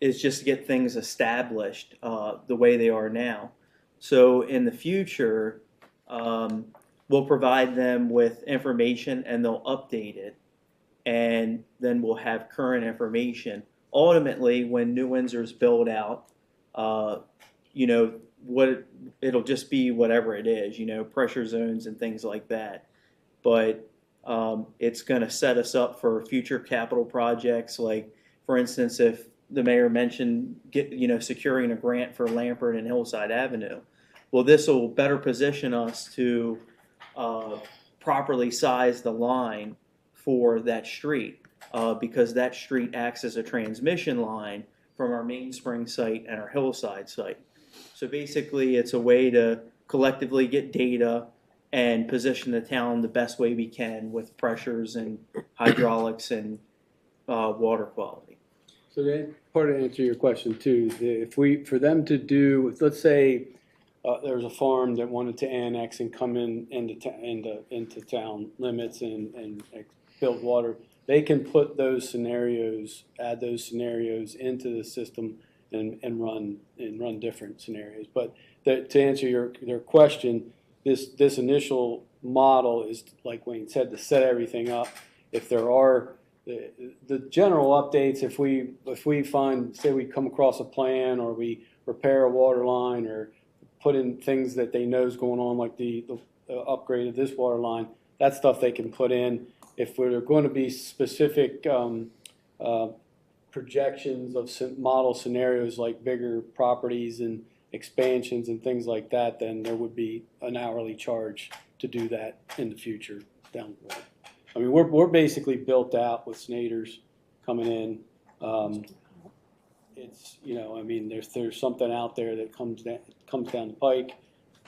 is just to get things established the way they are now. So in the future, we'll provide them with information and they'll update it, and then we'll have current information. Ultimately, when New Windsor's built out, it'll just be whatever it is, pressure zones and things like that. But it's going to set us up for future capital projects. Like, for instance, if the mayor mentioned securing a grant for Lampert and Hillside Avenue, well, this will better position us to properly size the line for that street, because that street acts as a transmission line from our mainspring site and our Hillside site. So basically, it's a way to collectively get data and position the town the best way we can with pressures and hydraulics and water quality. So that part to answer your question too, for them to do, let's say there's a farm that wanted to annex and come into town limits and build water, they can put those scenarios, add those scenarios into the system and run different scenarios. But to answer your question, this initial model is, like Wayne said, to set everything up. If there are the general updates, if we find, say we come across a plan or we repair a water line or put in things that they know is going on, like the upgrade of this water line, that stuff they can put in. If there are going to be specific projections of model scenarios like bigger properties and expansions and things like that, then there would be an hourly charge to do that in the future down the road. I mean, we're basically built out with Snyder's coming in. It's, I mean, there's something out there that comes down the pike,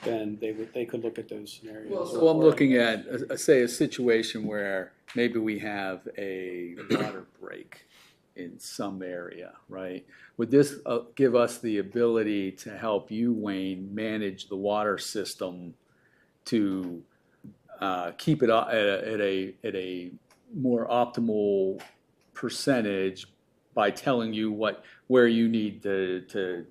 then they could look at those scenarios. So I'm looking at, say, a situation where maybe we have a water break in some area, right? Would this give us the ability to help you, Wayne, manage the water system to keep it at a more optimal percentage by telling you where you need to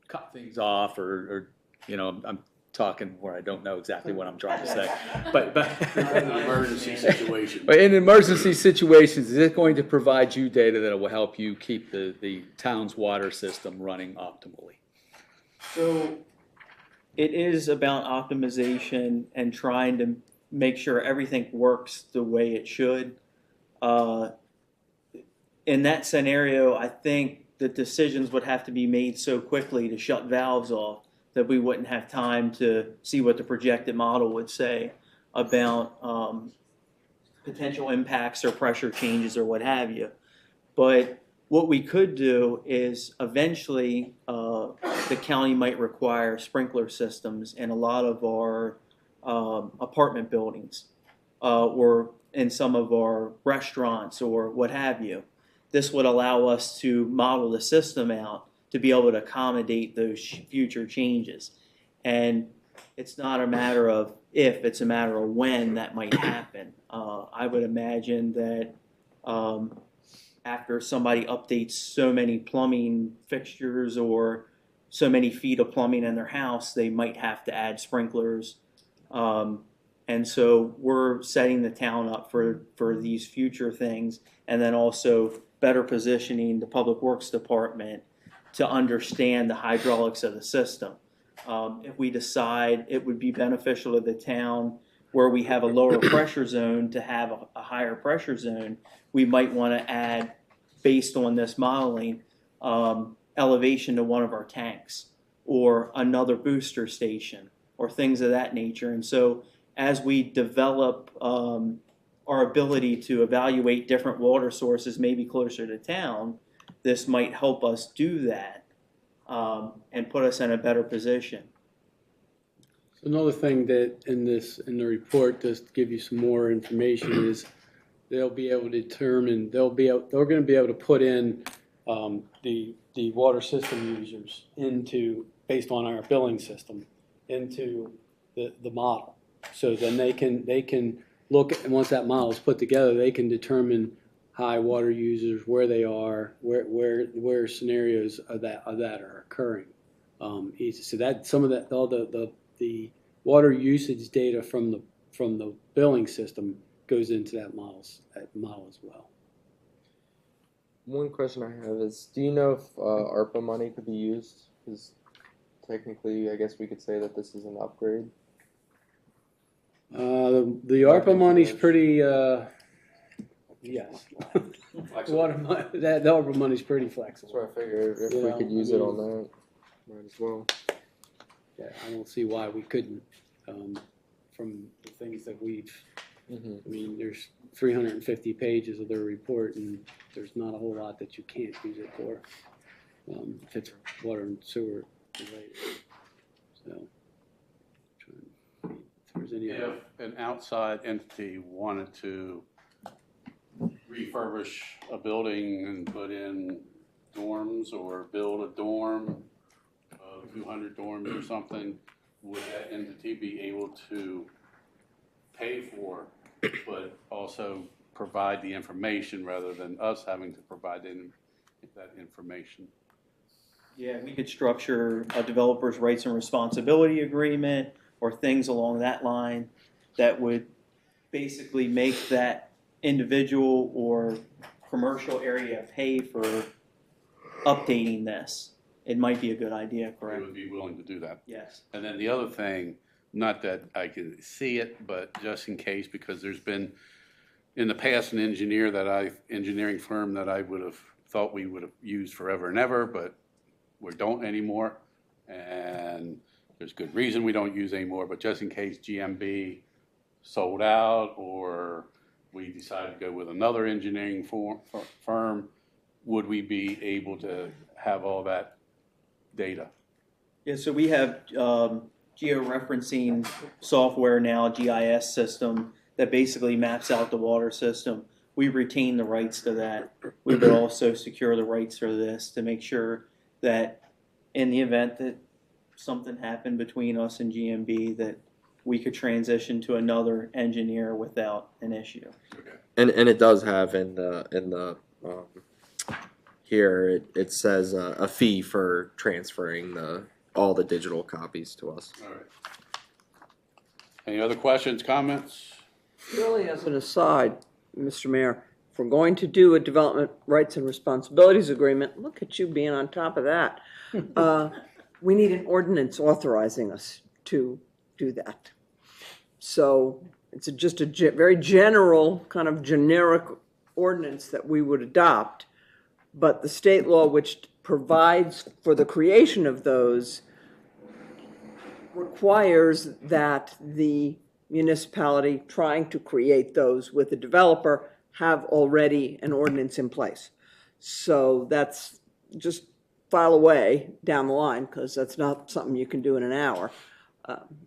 cut things off, or I'm talking where I don't know exactly what I'm trying to say. But in an emergency situation. But in emergency situations, is it going to provide you data that will help you keep the town's water system running optimally? So it is about optimization and trying to make sure everything works the way it should. In that scenario, I think the decisions would have to be made so quickly to shut valves off that we wouldn't have time to see what the projected model would say about potential impacts or pressure changes or what have you. But what we could do is eventually the county might require sprinkler systems in a lot of our apartment buildings or in some of our restaurants or what have you. This would allow us to model the system out to be able to accommodate those future changes. And it's not a matter of if, it's a matter of when that might happen. I would imagine that after somebody updates so many plumbing fixtures or so many feet of plumbing in their house, they might have to add sprinklers. And so we're setting the town up for these future things, and then also better positioning the Public Works Department to understand the hydraulics of the system. If we decide it would be beneficial to the town where we have a lower pressure zone to have a higher pressure zone, we might want to add, based on this modeling, elevation to one of our tanks or another booster station or things of that nature. And so as we develop our ability to evaluate different water sources, maybe closer to town, this might help us do that and put us in a better position. Another thing that in the report, just to give you some more information, is they'll be able to determine, they're going to be able to put in the water system users based on our billing system, into the model. So then they can look at, and once that model is put together, they can determine high water users, where they are, where scenarios of that are occurring. So that some of that, all the water usage data from the billing system goes into that model as well. One question I have is, do you know if ARPA money could be used? Because technically, I guess we could say that this is an upgrade. The ARPA money's pretty, yes. The ARPA money's pretty flexible. That's what I figured, if we could use it on that, might as well. Yeah, I don't see why we couldn't, from the things that we've, I mean, there's 350 pages of their report, and there's not a whole lot that you can't use it for, if it's water and sewer related. So, if there's any other. If an outside entity wanted to refurbish a building and put in dorms or build a dorm, 200 dorms or something, would that entity be able to pay for, but also provide the information rather than us having to provide that information? Yeah, we could structure a developer's rights and responsibility agreement or things along that line that would basically make that individual or commercial area pay for updating this. It might be a good idea, correct? We would be willing to do that. Yes. And then the other thing, not that I can see it, but just in case, because there's been in the past an engineering firm that I would have thought we would have used forever and ever, but we don't anymore. And there's good reason we don't use anymore, but just in case GMB sold out or we decided to go with another engineering firm, would we be able to have all that data? Yeah, so we have georeferencing software now, GIS system, that basically maps out the water system. We retain the rights to that. We would also secure the rights for this to make sure that in the event that something happened between us and GMB, that we could transition to another engineer without an issue. Okay. And it does have in the here it says a fee for transferring all the digital copies to us. All right. Any other questions, comments? Really, as an aside, Mr. Mayor, if we're going to do a development rights and responsibilities agreement, look at you being on top of that. We need an ordinance authorizing us to do that. So it's just a very general, kind of generic ordinance that we would adopt. But the state law, which provides for the creation of those, requires that the municipality trying to create those with the developer have already an ordinance in place. So that's just file away down the line, because that's not something you can do in an hour.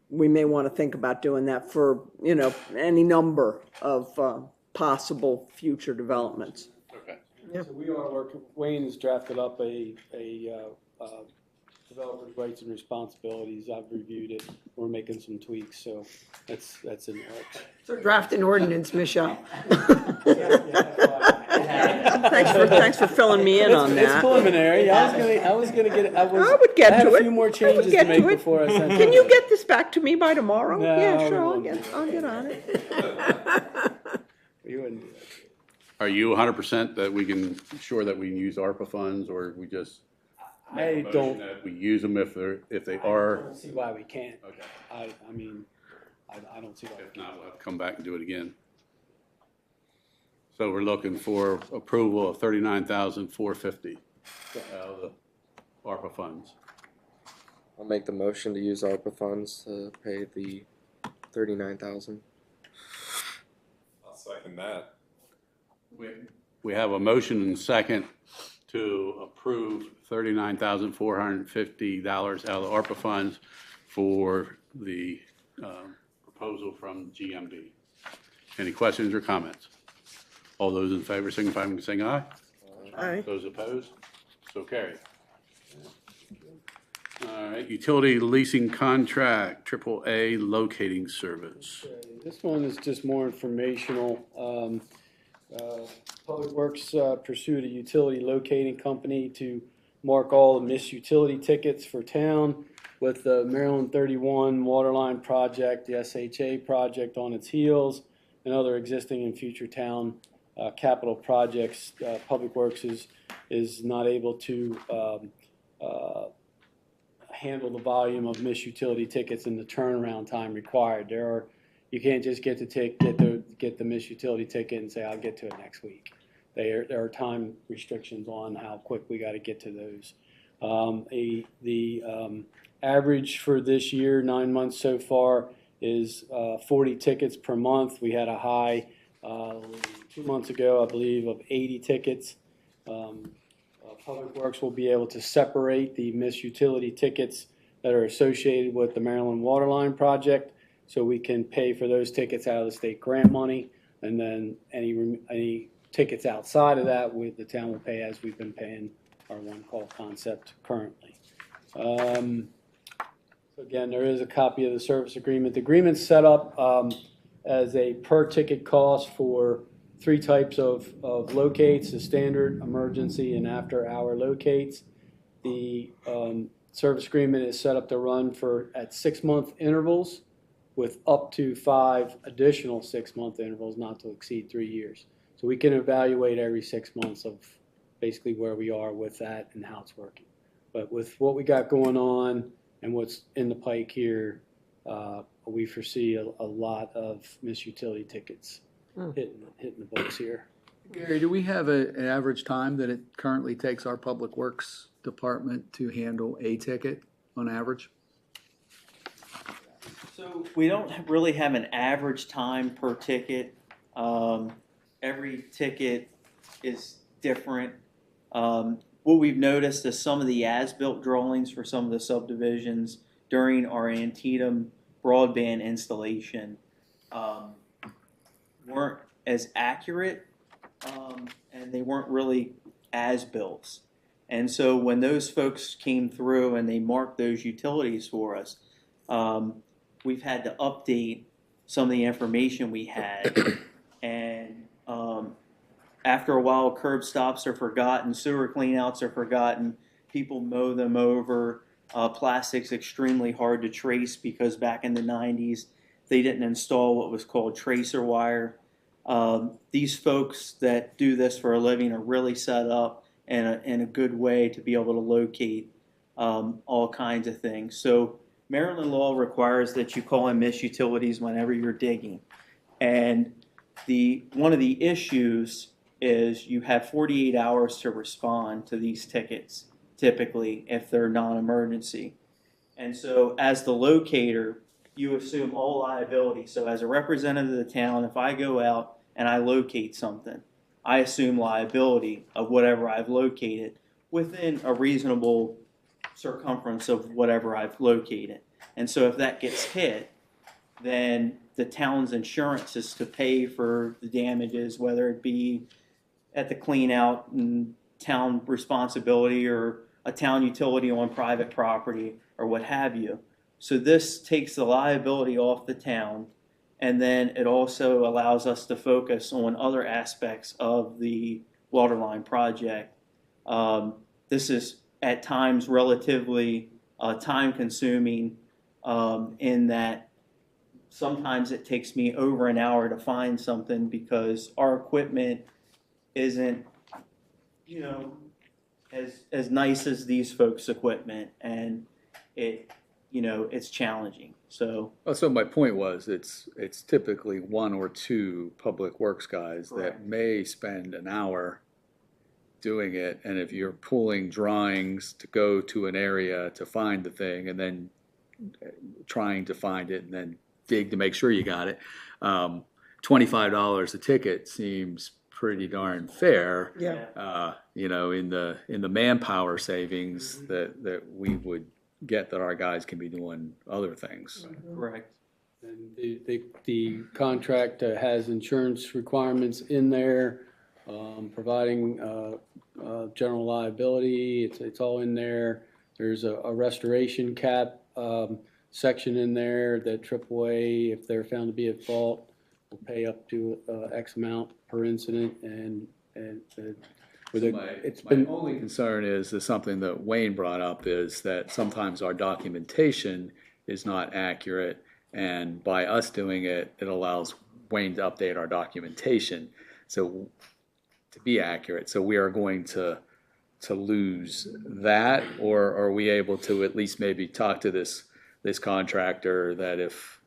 We may want to think about doing that for, any number of possible future developments. Okay. So we are working, Wayne has drafted up a developer's rights and responsibilities. I've reviewed it. We're making some tweaks, so that's in the works. So draft an ordinance, Michelle. Thanks for filling me in on It's that. preliminary. I was gonna get it. I would get I had to a it. few more I would changes get to make to it. before I sent it. Can you get this back to me by tomorrow? No, Yeah, we sure, won't. I'll get on it. You wouldn't do that. Are you 100% that we can, sure that we can use ARPA funds, or we just make a I motion don't. that we use them if they I are? don't see why we can't. Okay. I mean, I don't see why we If can't. not, we'll have to come back and do it again. So we're looking for approval of $39,450 out of the ARPA funds. I'll make the motion to use ARPA funds to pay the $39,000. I'll second that. We have a motion and second to approve $39,450 out of the ARPA funds for the proposal from GMB. Any questions or comments? All those in favor signify by saying aye. Aye. Those opposed? So carried. All right, utility leasing contract, AAA locating service. This one is just more informational. Public Works pursued a utility locating company to mark all the missed utility tickets for town with the Maryland 31 Waterline Project, the SHA project on its heels, and other existing and future town capital projects. Public Works is not able to handle the volume of missed utility tickets and the turnaround time required. You can't just get the missed utility ticket and say, I'll get to it next week. There are time restrictions on how quick we got to get to those. The average for this year, 9 months so far, is 40 tickets per month. We had a high 2 months ago, I believe, of 80 tickets. Public Works will be able to separate the missed utility tickets that are associated with the Maryland Waterline project, so we can pay for those tickets out of the state grant money, and then any tickets outside of that, the town will pay as we've been paying our one-call concept currently. So again, there is a copy of the service agreement. The agreement's set up as a per-ticket cost for 3 types of locates: the standard, emergency, and after-hour locates. The service agreement is set up to run at 6-month intervals, with up to 5 additional 6-month intervals, not to exceed 3 years. So we can evaluate every 6 months of basically where we are with that and how it's working. But with what we got going on and what's in the pike here, we foresee a lot of missed utility tickets hitting the books here. Gary, do we have an average time that it currently takes our Public Works Department to handle a ticket on average? So we don't really have an average time per ticket. Every ticket is different. What we've noticed is some of the as-built drawings for some of the subdivisions during our Antietam broadband installation weren't as accurate, and they weren't really as-built. And so when those folks came through and they marked those utilities for us, we've had to update some of the information we had. And after a while, curb stops are forgotten, sewer cleanouts are forgotten, people mow them over. Plastic's extremely hard to trace because back in the 90s, they didn't install what was called tracer wire. These folks that do this for a living are really set up in a good way to be able to locate all kinds of things. So Maryland law requires that you call in missed utilities whenever you're digging. And one of the issues is you have 48 hours to respond to these tickets, typically, if they're non-emergency. And so as the locator, you assume all liability. So as a representative of the town, if I go out and I locate something, I assume liability of whatever I've located within a reasonable circumference of whatever I've located. And so if that gets hit, then the town's insurance is to pay for the damages, whether it be at the clean out and town responsibility or a town utility on private property or what have you. So this takes the liability off the town, and then it also allows us to focus on other aspects of the waterline project. This is at times relatively time consuming in that sometimes it takes me over an hour to find something because our equipment isn't, as nice as these folks' equipment, and it's challenging. So my point was, it's typically 1 or 2 public works guys that may spend an hour doing it, and if you're pulling drawings to go to an area to find the thing and then trying to find it and then dig to make sure you got it, $25 a ticket seems pretty darn fair. Yeah. You know, in the manpower savings that we would get, that our guys can be doing other things. Correct. And the contract has insurance requirements in there, providing general liability. It's all in there. There's a restoration cap section in there that AAA, if they're found to be at fault, will pay up to X amount per incident. And with it, it's been. My only concern is something that Wayne brought up, is that sometimes our documentation is not accurate. And by us doing it, it allows Wayne to update our documentation to be accurate. So we are going to lose that, or are we able to at least maybe talk to this contractor that if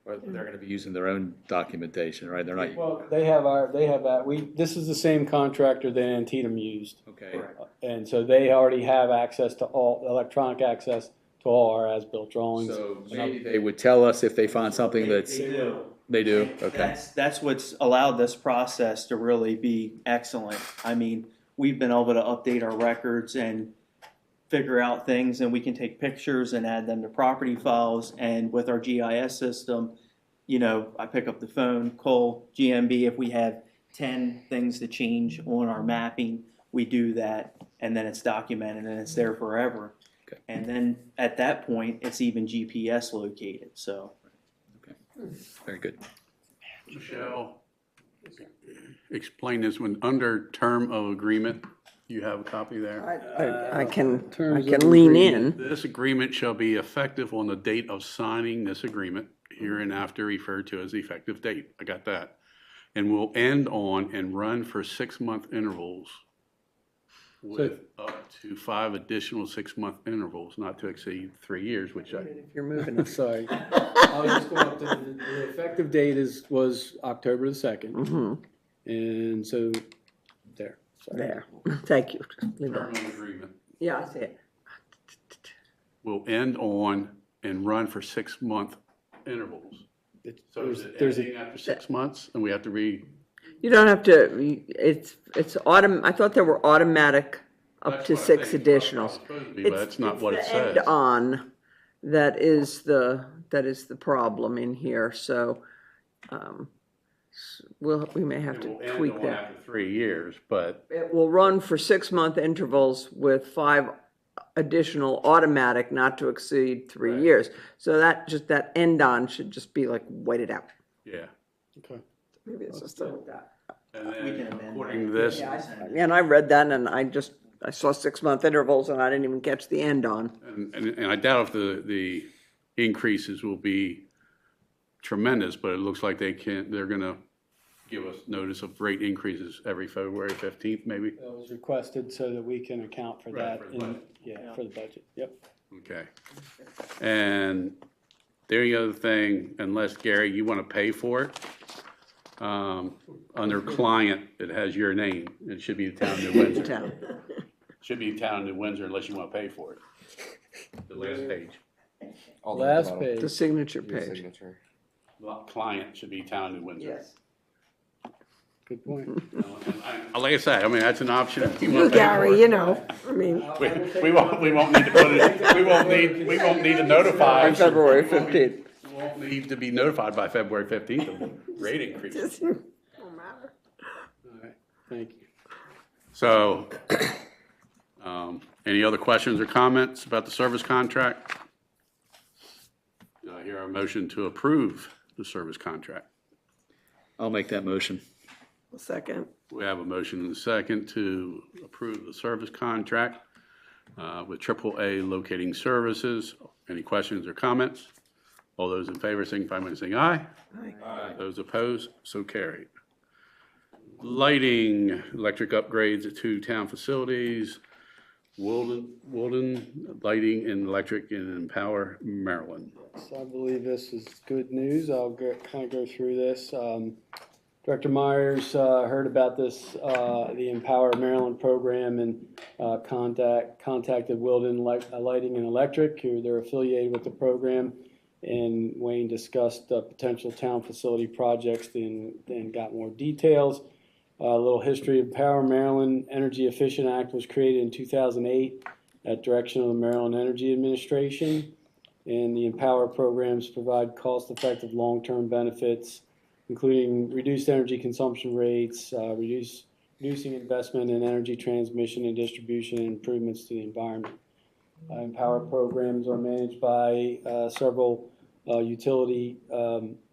they're going to be using their own documentation, right? They're not. Well, they have that. This is the same contractor that Antietam used. Okay. And so they already have access to all electronic access to all our as-built drawings. So maybe they would tell us if they find something that's. They do. They do? Okay. That's what's allowed this process to really be excellent. I mean, we've been able to update our records and figure out things, and we can take pictures and add them to property files. And with our GIS system, you know, I pick up the phone, call GMB. If we have 10 things to change on our mapping, we do that, and then it's documented and it's there forever. Okay. And then at that point, it's even GPS located. So. Very good. Michelle, explain this when under term of agreement. You have a copy there? I can Terms of lean agreement. in. This agreement shall be effective on the date of signing this agreement, hereinafter referred to as the effective date. I got that. And will end on and run for 6-month intervals with up to 5 additional 6-month intervals, not to exceed 3 years, which I. If you're moving. Sorry. I was just going up to the effective date was October the 2nd. Mm-hmm. And so, there. Sorry. There. Thank you. Term of agreement Yeah, I see it. will end on and run for 6-month intervals. So is it ending after 6 months and we have to You don't have to, it's I thought there were automatic up to 6 additionals. But that's not what it says. End on, that is the problem in here, so, we may have It to will end tweak on that. after 3 years, but It will run for 6-month intervals with 5 additional automatic, not to exceed 3 Right. years. So that end on should just be like whited out. yeah. Okay. Maybe it's just And We can then amend according to that. this, And I read that and I saw 6-month intervals and I didn't even catch the end on. and I doubt if the increases will be tremendous, but it looks like they're gonna give us notice of rate increases every February 15th, maybe? That was requested so that we can account for Right, that. for the budget. For the budget, yep. Okay. And the only other thing, unless, Gary, you want to pay for it, under client, it has your name. It should be the town of New Windsor. Town. Should be the town of New Windsor unless you want to pay for it. The last page. Last page. The signature Your page. signature. Client should be town of New Windsor. Good point. Like I say, I mean, that's an option if you You, want to pay for Gary, it. you know, I mean, We won't need to put it, we won't need to notify. On February 15th. We won't need to be notified by February 15th of the rate increase. just, no matter. All right, thank you. So, any other questions or comments about the service contract? Do I hear a motion to approve the service contract? I'll make that motion. Second. We have a motion and a second to approve the service contract with AAA Locating Services. Any questions or comments? All those in favor signify by saying aye. Aye. Those opposed, so carried. Lighting, electric upgrades at 2 town facilities, Wilden Lighting and Electric in Empower, Maryland. So I believe this is good news. I'll kind of go through this. Director Myers heard about this, the Empower Maryland program, and contacted Wilden Lighting and Electric, who they're affiliated with the program, and Wayne discussed potential town facility projects and got more details. A little history of Power Maryland Energy Efficient Act was created in 2008 at direction of the Maryland Energy Administration. And the Empower programs provide cost-effective long-term benefits, including reduced energy consumption rates, reducing investment in energy transmission and distribution, and improvements to the environment. Empower programs are managed by several utility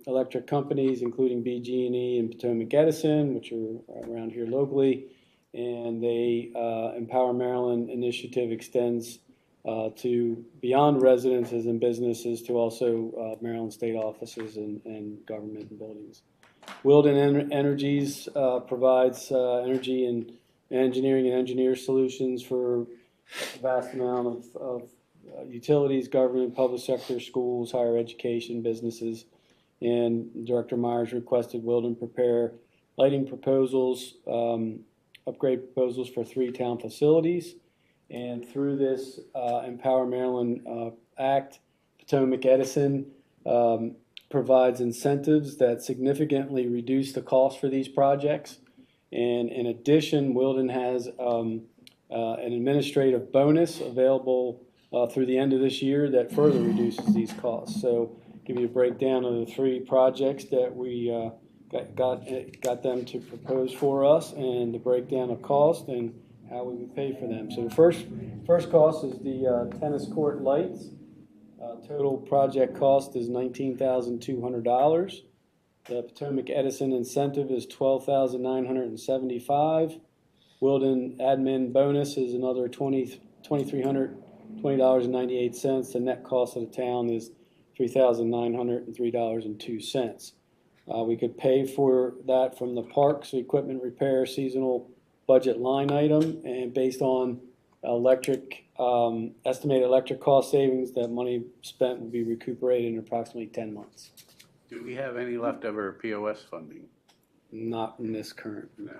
electric companies, including BG&E and Potomac Edison, which are around here locally. And the Empower Maryland initiative extends to beyond residences and businesses to also Maryland state offices and government buildings. Wilden Energies provides energy and engineering and engineer solutions for a vast amount of utilities, government, public sector, schools, higher education, businesses. And Director Myers requested Wilden prepare lighting proposals, upgrade proposals for 3 town facilities. And through this Empower Maryland Act, Potomac Edison provides incentives that significantly reduce the cost for these projects. And in addition, Wilden has an administrative bonus available through the end of this year that further reduces these costs. So give you a breakdown of the 3 projects that we got them to propose for us, and the breakdown of cost and how we would pay for them. So the first cost is the tennis court lights. Total project cost is $19,200. The Potomac Edison incentive is $12,975. Wilden admin bonus is another $2,320.98. The net cost of the town is $3,903.02. We could pay for that from the parks, equipment repair, seasonal budget line item, and based on estimated electric cost savings, that money spent will be recuperated in approximately 10 months. Do we have any leftover POS funding? Not in this current. No.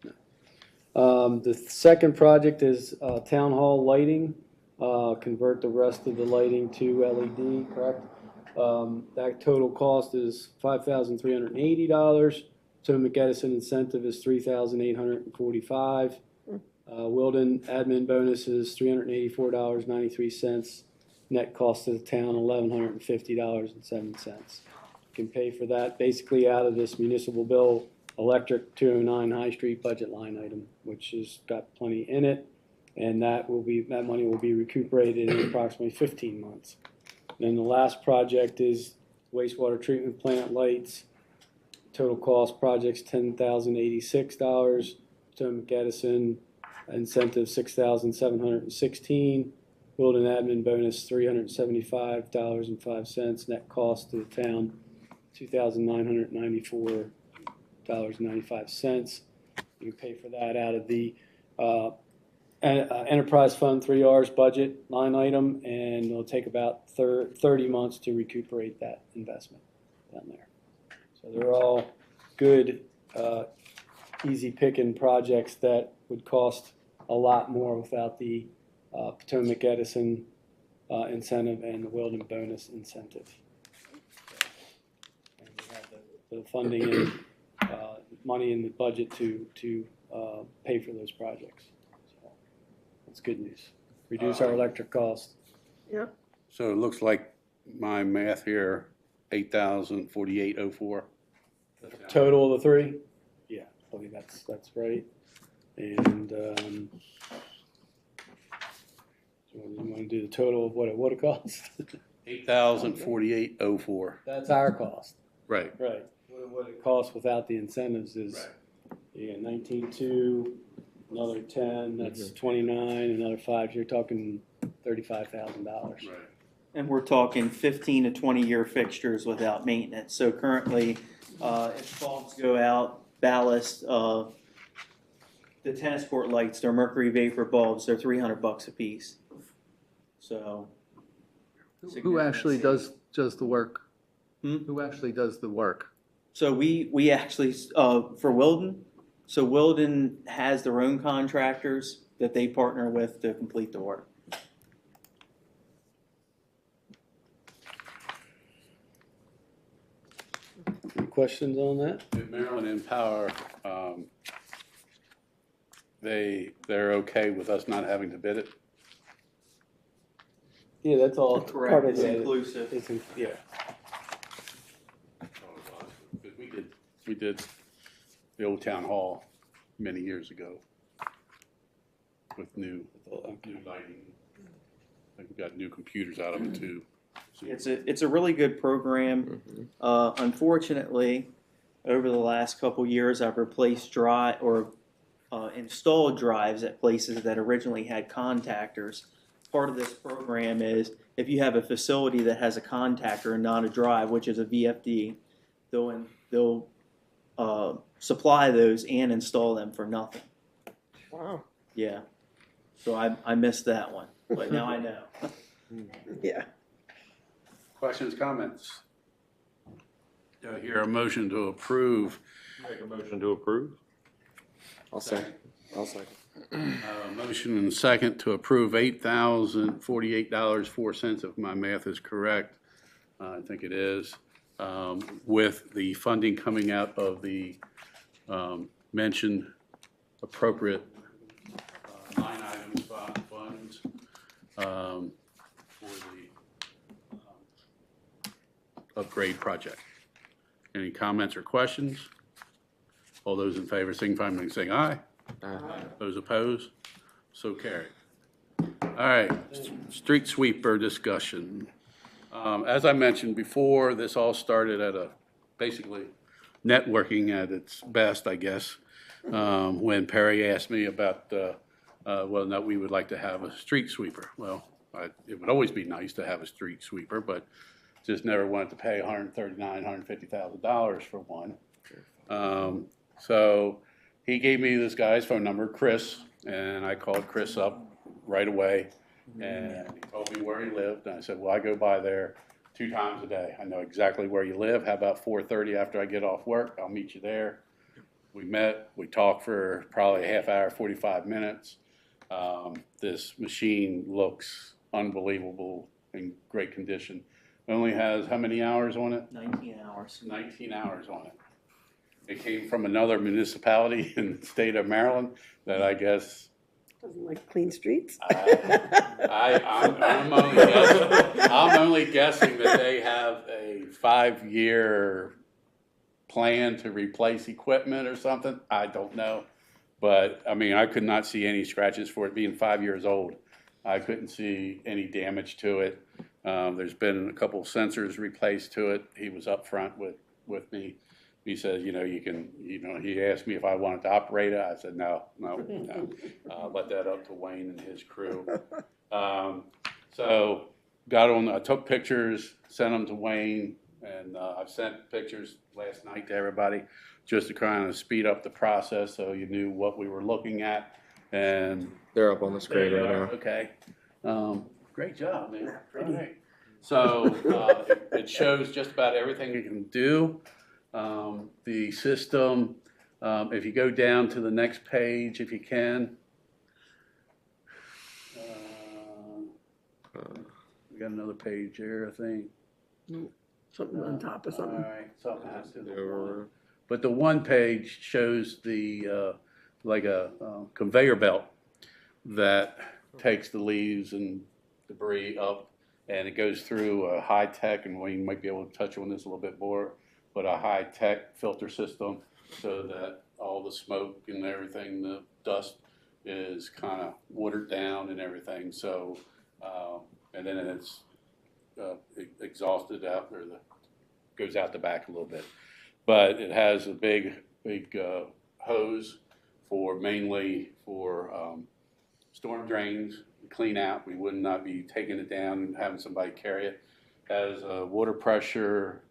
Okay. The second project is town hall lighting. Convert the rest of the lighting to LED, correct? That total cost is $5,380. Potomac Edison incentive is $3,845. Wilden admin bonus is $384.93. Net cost to the town $1,150.07. You can pay for that basically out of this municipal bill electric 209 High Street budget line item, which has got plenty in it, and that money will be recuperated in approximately 15 months. Then the last project is wastewater treatment plant lights. Total cost project's $10,086. Potomac Edison incentive $6,716. Wilden admin bonus $375.05. Net cost to the town $2,994.95. You can pay for that out of the Enterprise Fund 3R's budget line item, and it'll take about 30 months to recuperate that investment down there. So they're all good, easy picking projects that would cost a lot more without the Potomac Edison incentive and the Wilden bonus incentive. And we have the funding and money in the budget to pay for those projects. So that's good news. Reduce our electric costs. Yeah. So it looks like my math here, $8,048.04. Total of the 3? Yeah, I believe that's right. And so you want to do the total of what it would have cost? $8,048.04. That's our cost. Right. Right. What it costs without the incentives is, you got 19.2, another 10, that's 29, another 5. You're talking $35,000. Right. And we're talking 15 to 20-year fixtures without maintenance. So currently, if bulbs go out, ballast, the tennis court lights, they're mercury vapor bulbs, they're $300 a piece. So. Who actually does the work? Hmm? Who actually does the work? So we actually, for Wilden, so Wilden has their own contractors that they partner with to complete the work. questions on that? Maryland Empower, they're okay with us not having to bid it? Yeah, that's all Correct, part of it's that. inclusive. Yeah. We did the old town hall many years ago with new lighting. I think we got new computers out of it too. It's a really good program. Unfortunately, over the last couple years, I've replaced installed drives at places that originally had contactors. Part of this program is if you have a facility that has a contactor and not a drive, which is a VFD, they'll supply those and install them for nothing. Wow. Yeah. So I missed that one, but now I know. Yeah. Questions, comments? Do I hear a motion to approve? Make a motion to approve. I'll second. Motion and second to approve $8,048.04, if my math is correct. I think it is, with the funding coming out of the mentioned appropriate line items, funds for the upgrade project. Any comments or questions? All those in favor signify by saying aye. Those opposed? So carried. All right, street sweeper discussion. As I mentioned before, this all started at basically networking at its best, I guess, when Perry asked me about whether or not we would like to have a street sweeper. Well, it would always be nice to have a street sweeper, but just never wanted to pay $139,000, $150,000 for one. So he gave me this guy's phone number, Chris, and I called Chris up right away, and he told me where he lived, and I said, well, I go by there 2 times a day. I know exactly where you live. How about 4:30 after I get off work? I'll meet you there. We met, we talked for probably a half hour, 45 minutes. This machine looks unbelievable, in great condition. It only has how many hours on it? 19 hours. 19 hours on it. It came from another municipality in the state of Maryland that I guess. Doesn't like clean streets. I'm only guessing that they have a 5-year plan to replace equipment or something. I don't know. But, I mean, I could not see any scratches for it being 5 years old. I couldn't see any damage to it. There's been a couple sensors replaced to it. He was up front with me. He said, he asked me if I wanted to operate it. I said, no. Let that up to Wayne and his crew. So I took pictures, sent them to Wayne, and I've sent pictures last night to everybody just to kind of speed up the process so you knew what we were looking at. And They're up on the screen right now. Okay. Great job, man. All right. So it shows just about everything you can do. The system, if you go down to the next page, if you can. We got another page here, I think. Something on top of something. All right, something has to do. But the one page shows the like a conveyor belt that takes the leaves and debris up, and it goes through a high tech, and Wayne might be able to touch on this a little bit more, but a high tech filter system so that all the smoke and everything, the dust is kind of watered down and everything. So, and then it's exhausted out, or goes out the back a little bit. But it has a big hose mainly for storm drains, clean out. We would not be taking it down and having somebody carry it. Has a water pressure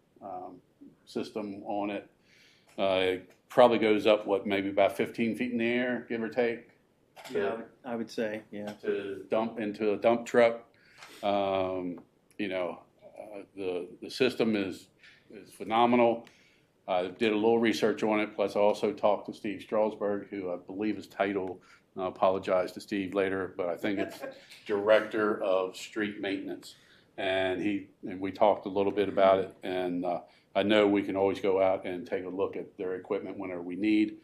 system on it. It probably goes up, maybe about 15 feet in the air, give or take. Yeah, I would say, yeah. To dump into a dump truck. The system is phenomenal. I did a little research on it, plus I also talked to Steve Strasburg, who I believe his title, I'll apologize to Steve later, but I think it's Director of Street Maintenance. And we talked a little bit about it, and I know we can always go out and take a look at their equipment whenever we need.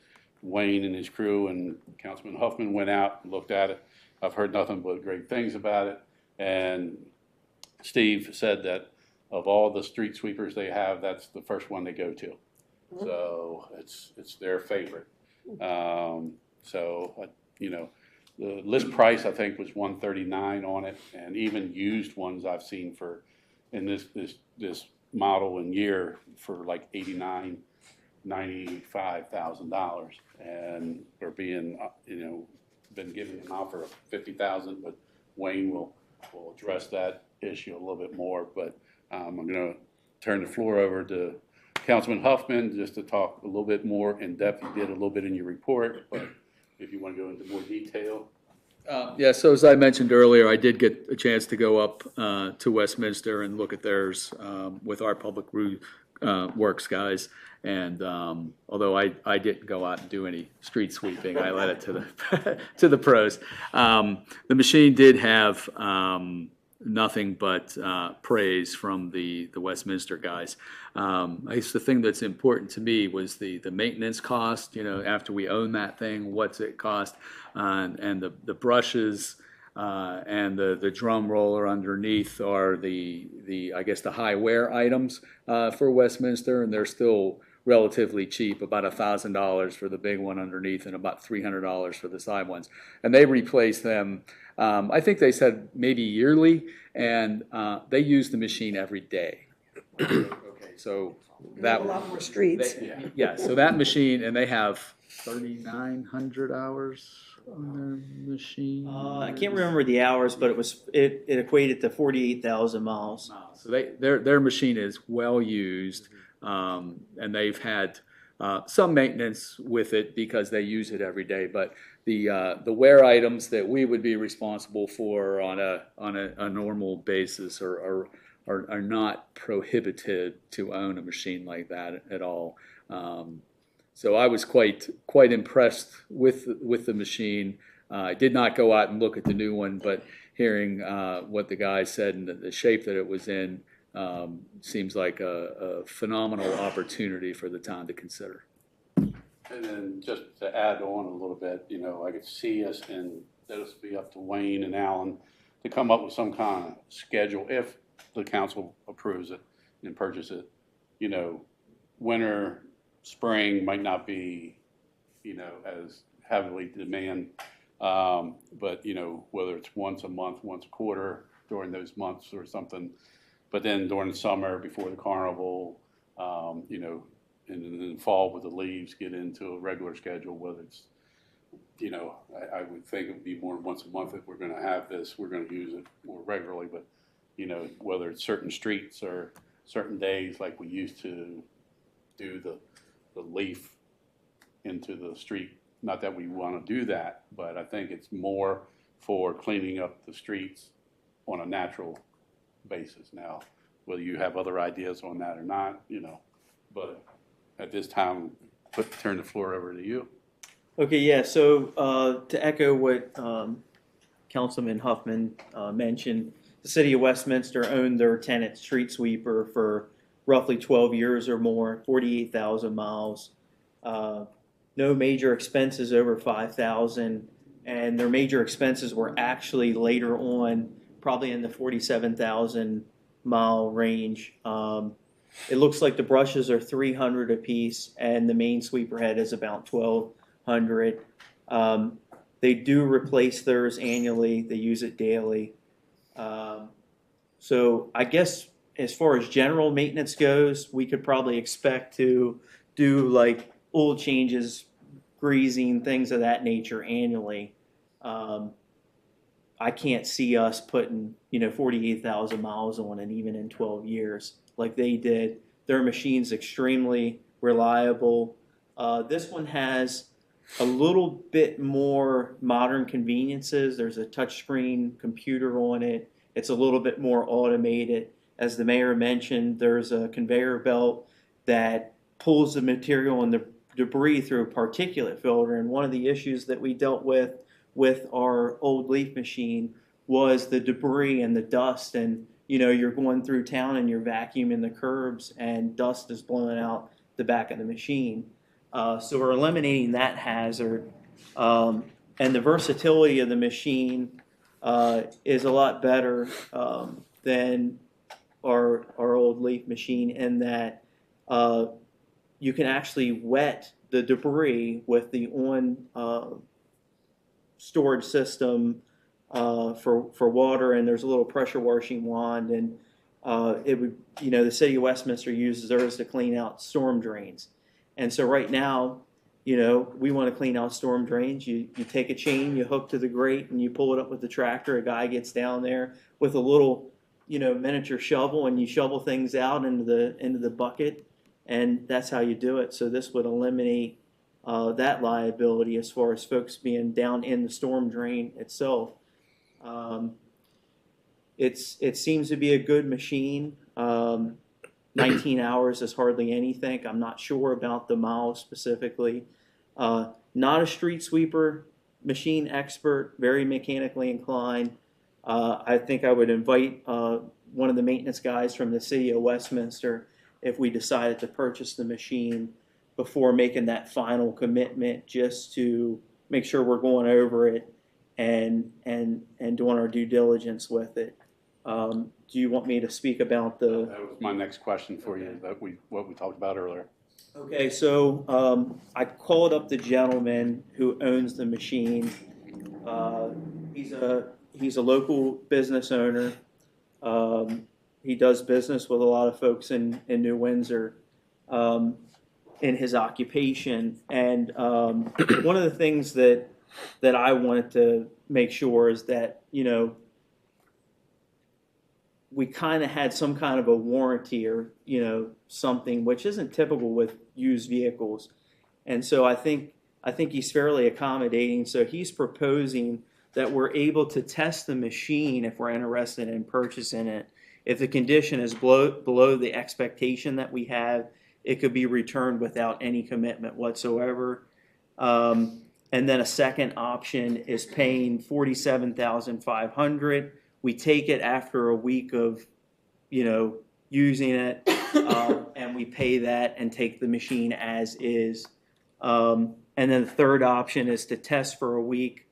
Wayne and his crew and Councilman Huffman went out and looked at it. I've heard nothing but great things about it. And Steve said that of all the street sweepers they have, that's the first one they go to. So it's their favorite. You know, the list price I think was $139 on it, and even used ones I've seen for in this model and year for like $89,000, $95,000, and they're being been given an offer of $50,000, but Wayne will address that issue a little bit more. But I'm going to turn the floor over to Councilman Huffman just to talk a little bit more in depth. You did a little bit in your report, but if you want to go into more detail. Yeah, so as I mentioned earlier, I did get a chance to go up to Westminster and look at theirs with our public works guys. And although I didn't go out and do any street sweeping, I let it to the to the pros. The machine did have nothing but praise from the Westminster guys. I guess the thing that's important to me was the maintenance cost. You know, after we own that thing, what's it cost? And the brushes and the drum roller underneath are the I guess the high wear items for Westminster, and they're still relatively cheap, about $1,000 for the big one underneath and about $300 for the side ones. And they replace them, I think they said maybe yearly, and they use the machine every day. Okay, so that A lot more streets. yeah, so that machine, and they have 3,900 hours on their machine. I can't remember the hours, but it equated to 48,000 miles. So their machine is well used, and they've had some maintenance with it because they use it every day. But the wear items that we would be responsible for on a normal basis are not prohibited to own a machine like that at all. So I was quite impressed with the machine. I did not go out and look at the new one, but hearing what the guy said and the shape that it was in seems like a phenomenal opportunity for the town to consider. And then just to add on a little bit, I could see us, and that'll be up to Wayne and Alan to come up with some kind of schedule if the council approves it and purchases it. Winter, spring might not be, as heavily demand, but whether it's once a month, once a quarter during those months or something. But then during the summer, before the carnival, and in the fall with the leaves, get into a regular schedule, whether it's, I would think it would be more once a month if we're going to have this, we're going to use it more regularly. But, whether it's certain streets or certain days like we used to do the leaf into the street. Not that we want to do that, but I think it's more for cleaning up the streets on a natural basis now. Whether you have other ideas on that or not, but at this time, turn the floor over to you. Okay, yeah, so to echo what Councilman Huffman mentioned, the city of Westminster owned their tenant street sweeper for roughly 12 years or more, 48,000 miles. No major expenses over 5,000, and their major expenses were actually later on, probably in the 47,000 mile range. It looks like the brushes are 300 a piece, and the main sweeper head is about 1,200. They do replace theirs annually. They use it daily. So I guess as far as general maintenance goes, we could probably expect to do like oil changes, greasing, things of that nature annually. I can't see us putting 48,000 miles on it even in 12 years like they did. Their machine's extremely reliable. This one has a little bit more modern conveniences. There's a touchscreen computer on it. It's a little bit more automated. As the mayor mentioned, there's a conveyor belt that pulls the material and the debris through a particulate filter. And one of the issues that we dealt with our old leaf machine was the debris and the dust. And you're going through town and you're vacuuming the curbs and dust is blowing out the back of the machine. So we're eliminating that hazard. And the versatility of the machine is a lot better than our old leaf machine in that you can actually wet the debris with the on storage system for water, and there's a little pressure washing wand, and it would, the city of Westminster uses theirs to clean out storm drains. And so right now, we want to clean out storm drains. You take a chain, you hook to the grate, and you pull it up with the tractor. A guy gets down there with a little, miniature shovel, and you shovel things out into the bucket, and that's how you do it. So this would eliminate that liability as far as folks being down in the storm drain itself. It seems to be a good machine. 19 hours is hardly anything. I'm not sure about the miles specifically. Not a street sweeper, machine expert, very mechanically inclined. I think I would invite one of the maintenance guys from the city of Westminster if we decided to purchase the machine before making that final commitment, just to make sure we're going over it and doing our due diligence with it. Do you want me to speak about the? That was my next question for you, what we talked about earlier. Okay, so I called up the gentleman who owns the machine. He's a local business owner. He does business with a lot of folks in New Windsor in his occupation. And one of the things that I wanted to make sure is that, we kind of had some kind of a warranty or, something, which isn't typical with used vehicles. And so I think he's fairly accommodating. So he's proposing that we're able to test the machine if we're interested in purchasing it. If the condition is below the expectation that we have, it could be returned without any commitment whatsoever. And then a second option is paying $47,500. We take it after a week of, using it, and we pay that and take the machine as is. And then the third option is to test for a week,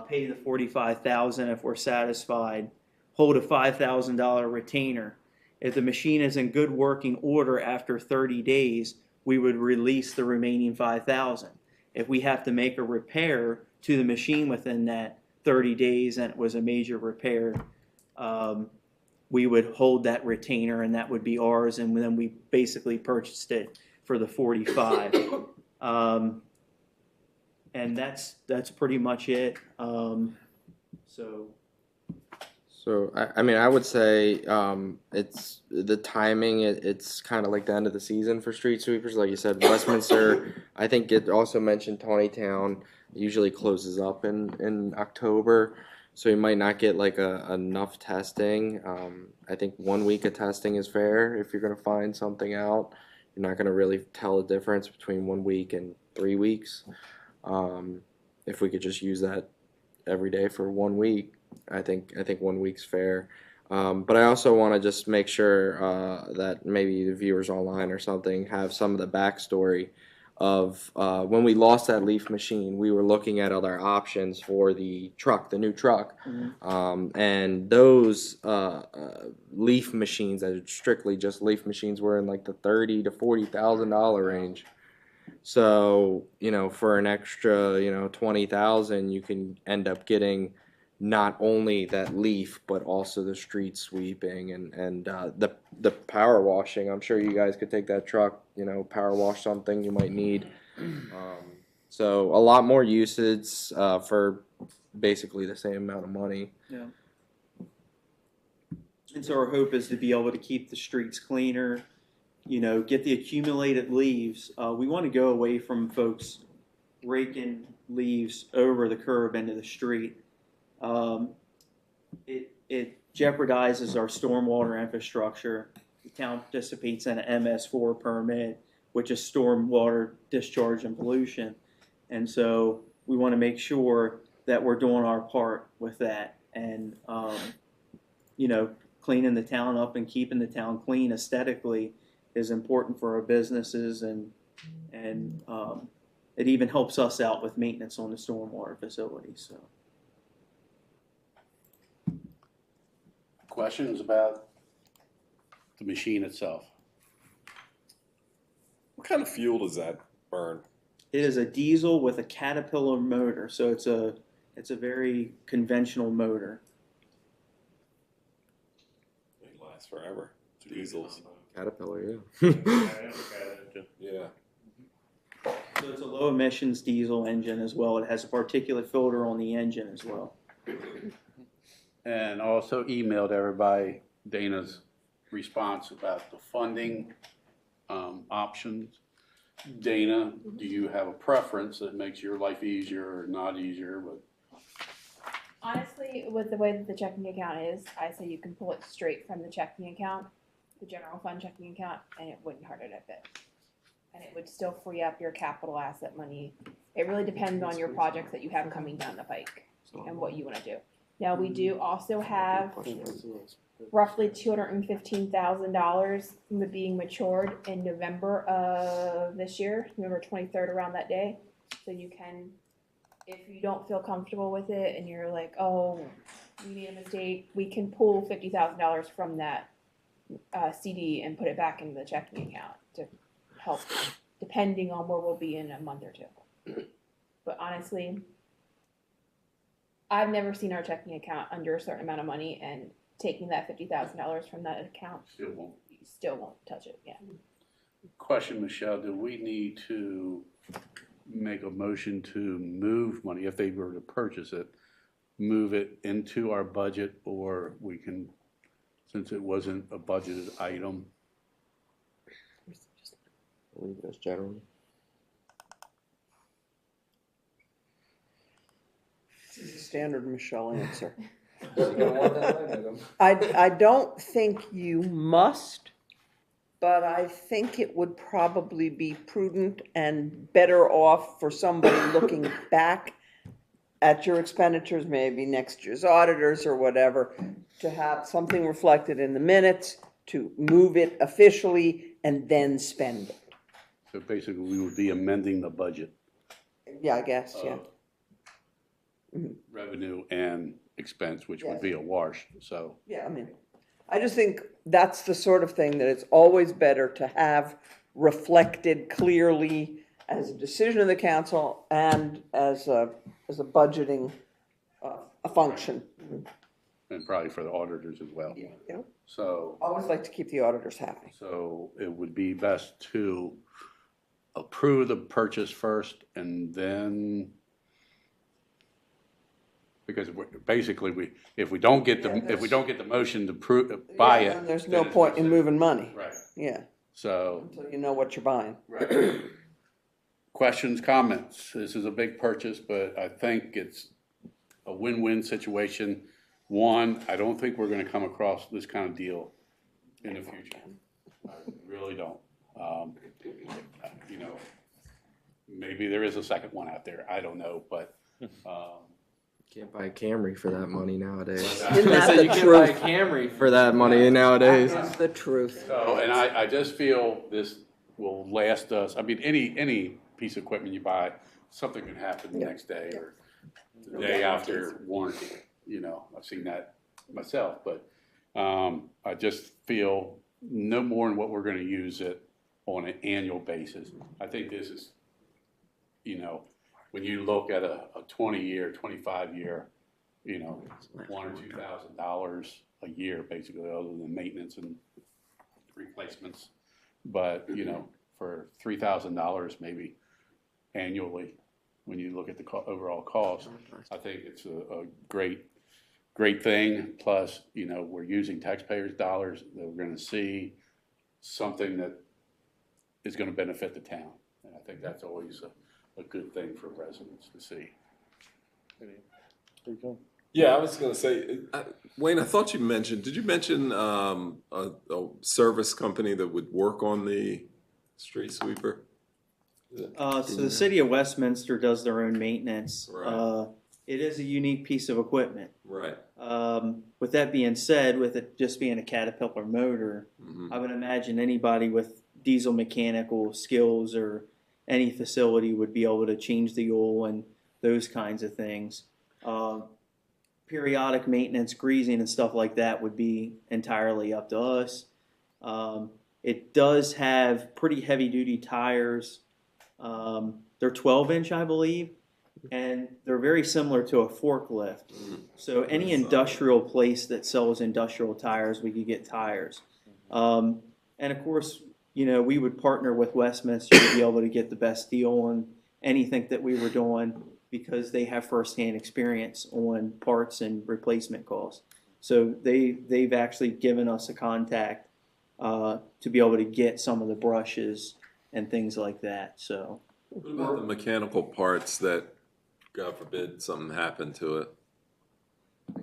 pay the $45,000 if we're satisfied, hold a $5,000 retainer. If the machine is in good working order after 30 days, we would release the remaining $5,000. If we have to make a repair to the machine within that 30 days and it was a major repair, we would hold that retainer and that would be ours, and then we basically purchased it for the $45,000. And that's pretty much it. So I would say it's the timing. It's kind of like the end of the season for street sweepers, like you said. Westminster, I think it also mentioned Tawnytown usually closes up in October, so you might not get like enough testing. I think 1 week of testing is fair. If you're going to find something out, you're not going to really tell the difference between 1 week and 3 weeks. If we could just use that every day for 1 week, I think 1 week's fair. But I also want to just make sure that maybe the viewers online or something have some of the backstory of when we lost that leaf machine. We were looking at other options for the new truck, and those leaf machines that are strictly just leaf machines were in like the $30,000 to $40,000 range. So for an extra $20,000, you can end up getting not only that leaf, but also the street sweeping and the power washing. I'm sure you guys could take that truck, power wash something you might need. So a lot more usage for basically the same amount of money. Yeah. And so our hope is to be able to keep the streets cleaner, get the accumulated leaves. We want to go away from folks raking leaves over the curb into the street. It jeopardizes our stormwater infrastructure. The town participates in an MS4 permit, which is stormwater discharge and pollution. And so we want to make sure that we're doing our part with that. And, cleaning the town up and keeping the town clean aesthetically is important for our businesses, and it even helps us out with maintenance on the stormwater facilities. So, Questions about the machine itself? What kind of fuel does that burn? it is a diesel with a Caterpillar motor, so it's a very conventional motor. They last forever. Diesels. Caterpillar, yeah. Yeah. So it's a low emissions diesel engine as well. It has a particulate filter on the engine as well. And also emailed everybody Dana's response about the funding options. Dana, do you have a preference that makes your life easier or not easier? But Honestly, with the way that the checking account is, I say you can pull it straight from the checking account, the general fund checking account, and it wouldn't hurt it a bit. And it would still free up your capital asset money. It really depends on your projects that you have coming down the pike and what you want to do. Now, we do also have roughly $215,000 being matured in November of this year, November 23rd, around that day. So you can, if you don't feel comfortable with it and you're like, oh, we made a mistake, we can pull $50,000 from that CD and put it back into the checking account to help, depending on where we'll be in a month or two. But honestly, I've never seen our checking account under a certain amount of money, and taking that $50,000 from that account still won't touch it. Yeah. question, Michelle, do we need to make a motion to move money, if they were to purchase it, move it into our budget, or we can, since it wasn't a budgeted item? Leave it as general. This is a standard Michelle answer. I don't think you must, but I think it would probably be prudent and better off for somebody looking back at your expenditures, maybe next year's auditors or whatever, to have something reflected in the minutes, to move it officially and then spend it. So basically, we would be amending the budget. Yeah, I guess, yeah. Revenue and expense, which would be a wash, so. Yeah, I mean, I just think that's the sort of thing that it's always better to have reflected clearly as a decision of the council and as a budgeting a function. And probably for the auditors as well. Yeah. So. Always like to keep the auditors happy. So it would be best to approve the purchase first and then, because basically if we don't get the motion to buy it. Then there's no point in moving money. Right. Yeah. So. Until you know what you're buying. Right. Questions, comments? This is a big purchase, but I think it's a win-win situation. One, I don't think we're gonna come across this kind of deal in the future. I really don't. You know, maybe there is a second one out there. I don't know, but, Can't buy a Camry for that money nowadays. Isn't that the you can't truth? buy a Camry for that money nowadays. That's the truth. so, and I just feel this will last us. I mean, any piece of equipment you buy, something can happen the next day or the day after warranty. You know, I've seen that myself, but I just feel no more than what we're going to use it on an annual basis. I think this is, you know, when you look at a 20-year, 25-year, you know, $1,000 or $2,000 a year, basically, other than maintenance and replacements. But, you know, for $3,000 maybe annually, when you look at the overall cost, I think it's a great thing. Plus, you know, we're using taxpayers' dollars that we're going to see something that is going to benefit the town. And I think that's always a good thing for residents to see. Yeah, I was going to say, Wayne, I thought did you mention a service company that would work on the street sweeper? So the city of Westminster does their own maintenance. Right. It is a unique piece of equipment. Right. With that being said, with it just being a Caterpillar motor, I would imagine anybody with diesel mechanical skills or any facility would be able to change the oil and those kinds of things. Periodic maintenance, greasing and stuff like that would be entirely up to us. It does have pretty heavy duty tires. They're 12-inch, I believe, and they're very similar to a forklift. So any industrial place that sells industrial tires, we could get tires. And of course, you know, we would partner with Westminster to be able to get the best deal on anything that we were doing because they have firsthand experience on parts and replacement costs. So they've actually given us a contact to be able to get some of the brushes and things like that. So, what about the mechanical parts that, God forbid, something happened to it?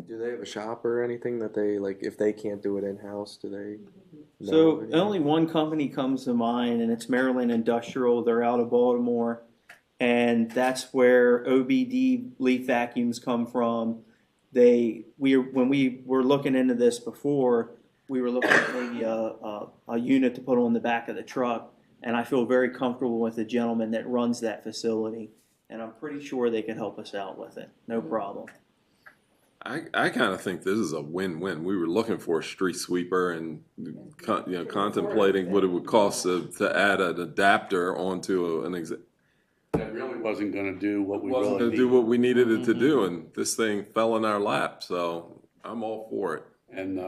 Do they have a shop or anything that they, like, if they can't do it in-house, do they? So only one company comes to mind, and it's Maryland Industrial. They're out of Baltimore, and that's where OBD leaf vacuums come from. When we were looking into this before, we were looking at maybe a unit to put on the back of the truck, and I feel very comfortable with the gentleman that runs that facility, and I'm pretty sure they can help us out with it. No problem. I kind of think this is a win-win. We were looking for a street sweeper and contemplating what it would cost to add an adapter onto an That really wasn't going to do what we wasn't really going to do what we needed it to do, and this thing fell in our lap. So I'm all for it. And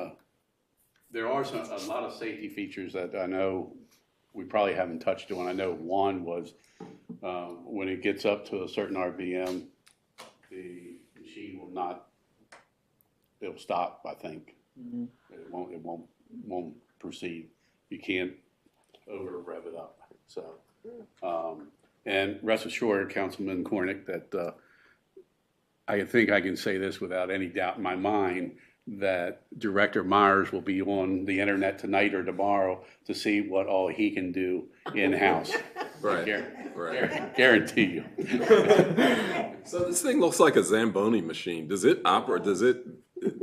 there are a lot of safety features that I know we probably haven't touched on. I know one was when it gets up to a certain RPM, the machine will not. It'll stop. I think it won't proceed. You can't over rev it up. So, and rest assured, Councilman Cornick, that I think I can say this without any doubt in my mind, that Director Myers will be on the internet tonight or tomorrow to see what all he can do in-house. Right. Guarantee you. So this thing looks like a Zamboni machine. Does it operate?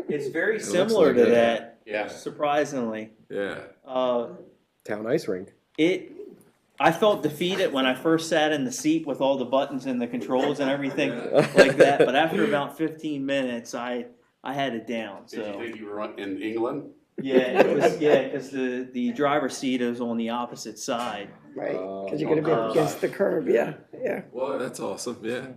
It's very similar to that. Yeah. Surprisingly. Yeah. Town ice rink. I felt defeated when I first sat in the seat with all the buttons and the controls and everything like that. But after about 15 minutes, I had it down. So. Did you think you were in England? Yeah, it was. Yeah, because the driver's seat is on the opposite side. Right, because you're going to be up against the curb. Yeah. Well, that's awesome. Yeah.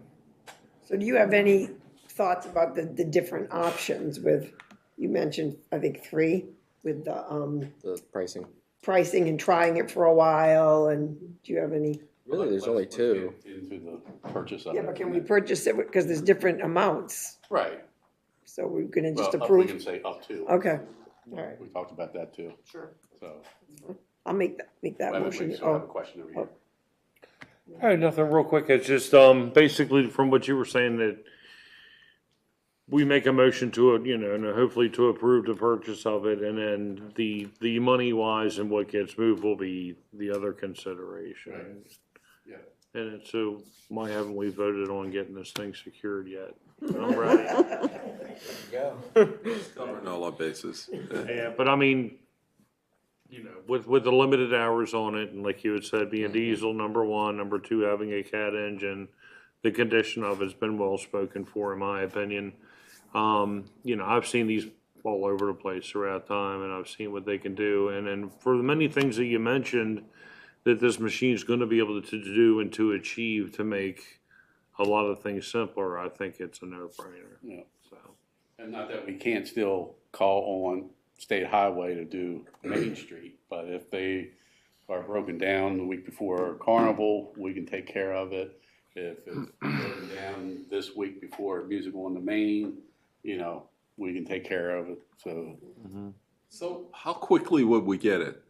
So do you have any thoughts about the different options with, you mentioned, I think 3, with the pricing and trying it for a while, and do you have any? Really, there's only 2. Into the purchase of it. Yeah, but can we purchase it, because there's different amounts, Right. so we're going to just Well, approve? we can say up to. Okay, all right, We talked about that too. sure. So. I'll make that Wait a minute, motion. we still have a question over here. All right, nothing real quick. It's just basically from what you were saying that we make a motion to it, and hopefully to approve the purchase of it, and then the money wise and what gets moved will be the other consideration. Right. Yeah. And so why haven't we voted on getting this thing secured yet? I'm ready. Covering all our bases. Yeah, but I mean, with the limited hours on it, and like you had said, being diesel, number 1, number 2, having a cat engine, the condition of it's been well spoken for, in my opinion. I've seen these all over the place throughout time, and I've seen what they can do. And then for the many things that you mentioned that this machine's going to be able to do and to achieve to make a lot of things simpler, I think it's a no-brainer. Yeah. So. And not that we can't still call on State Highway to do Main Street, but if they are broken down the week before Carnival, we can take care of it. If it's broken down this week before Musical on the Main, we can take care of it. So, So how quickly would we get it?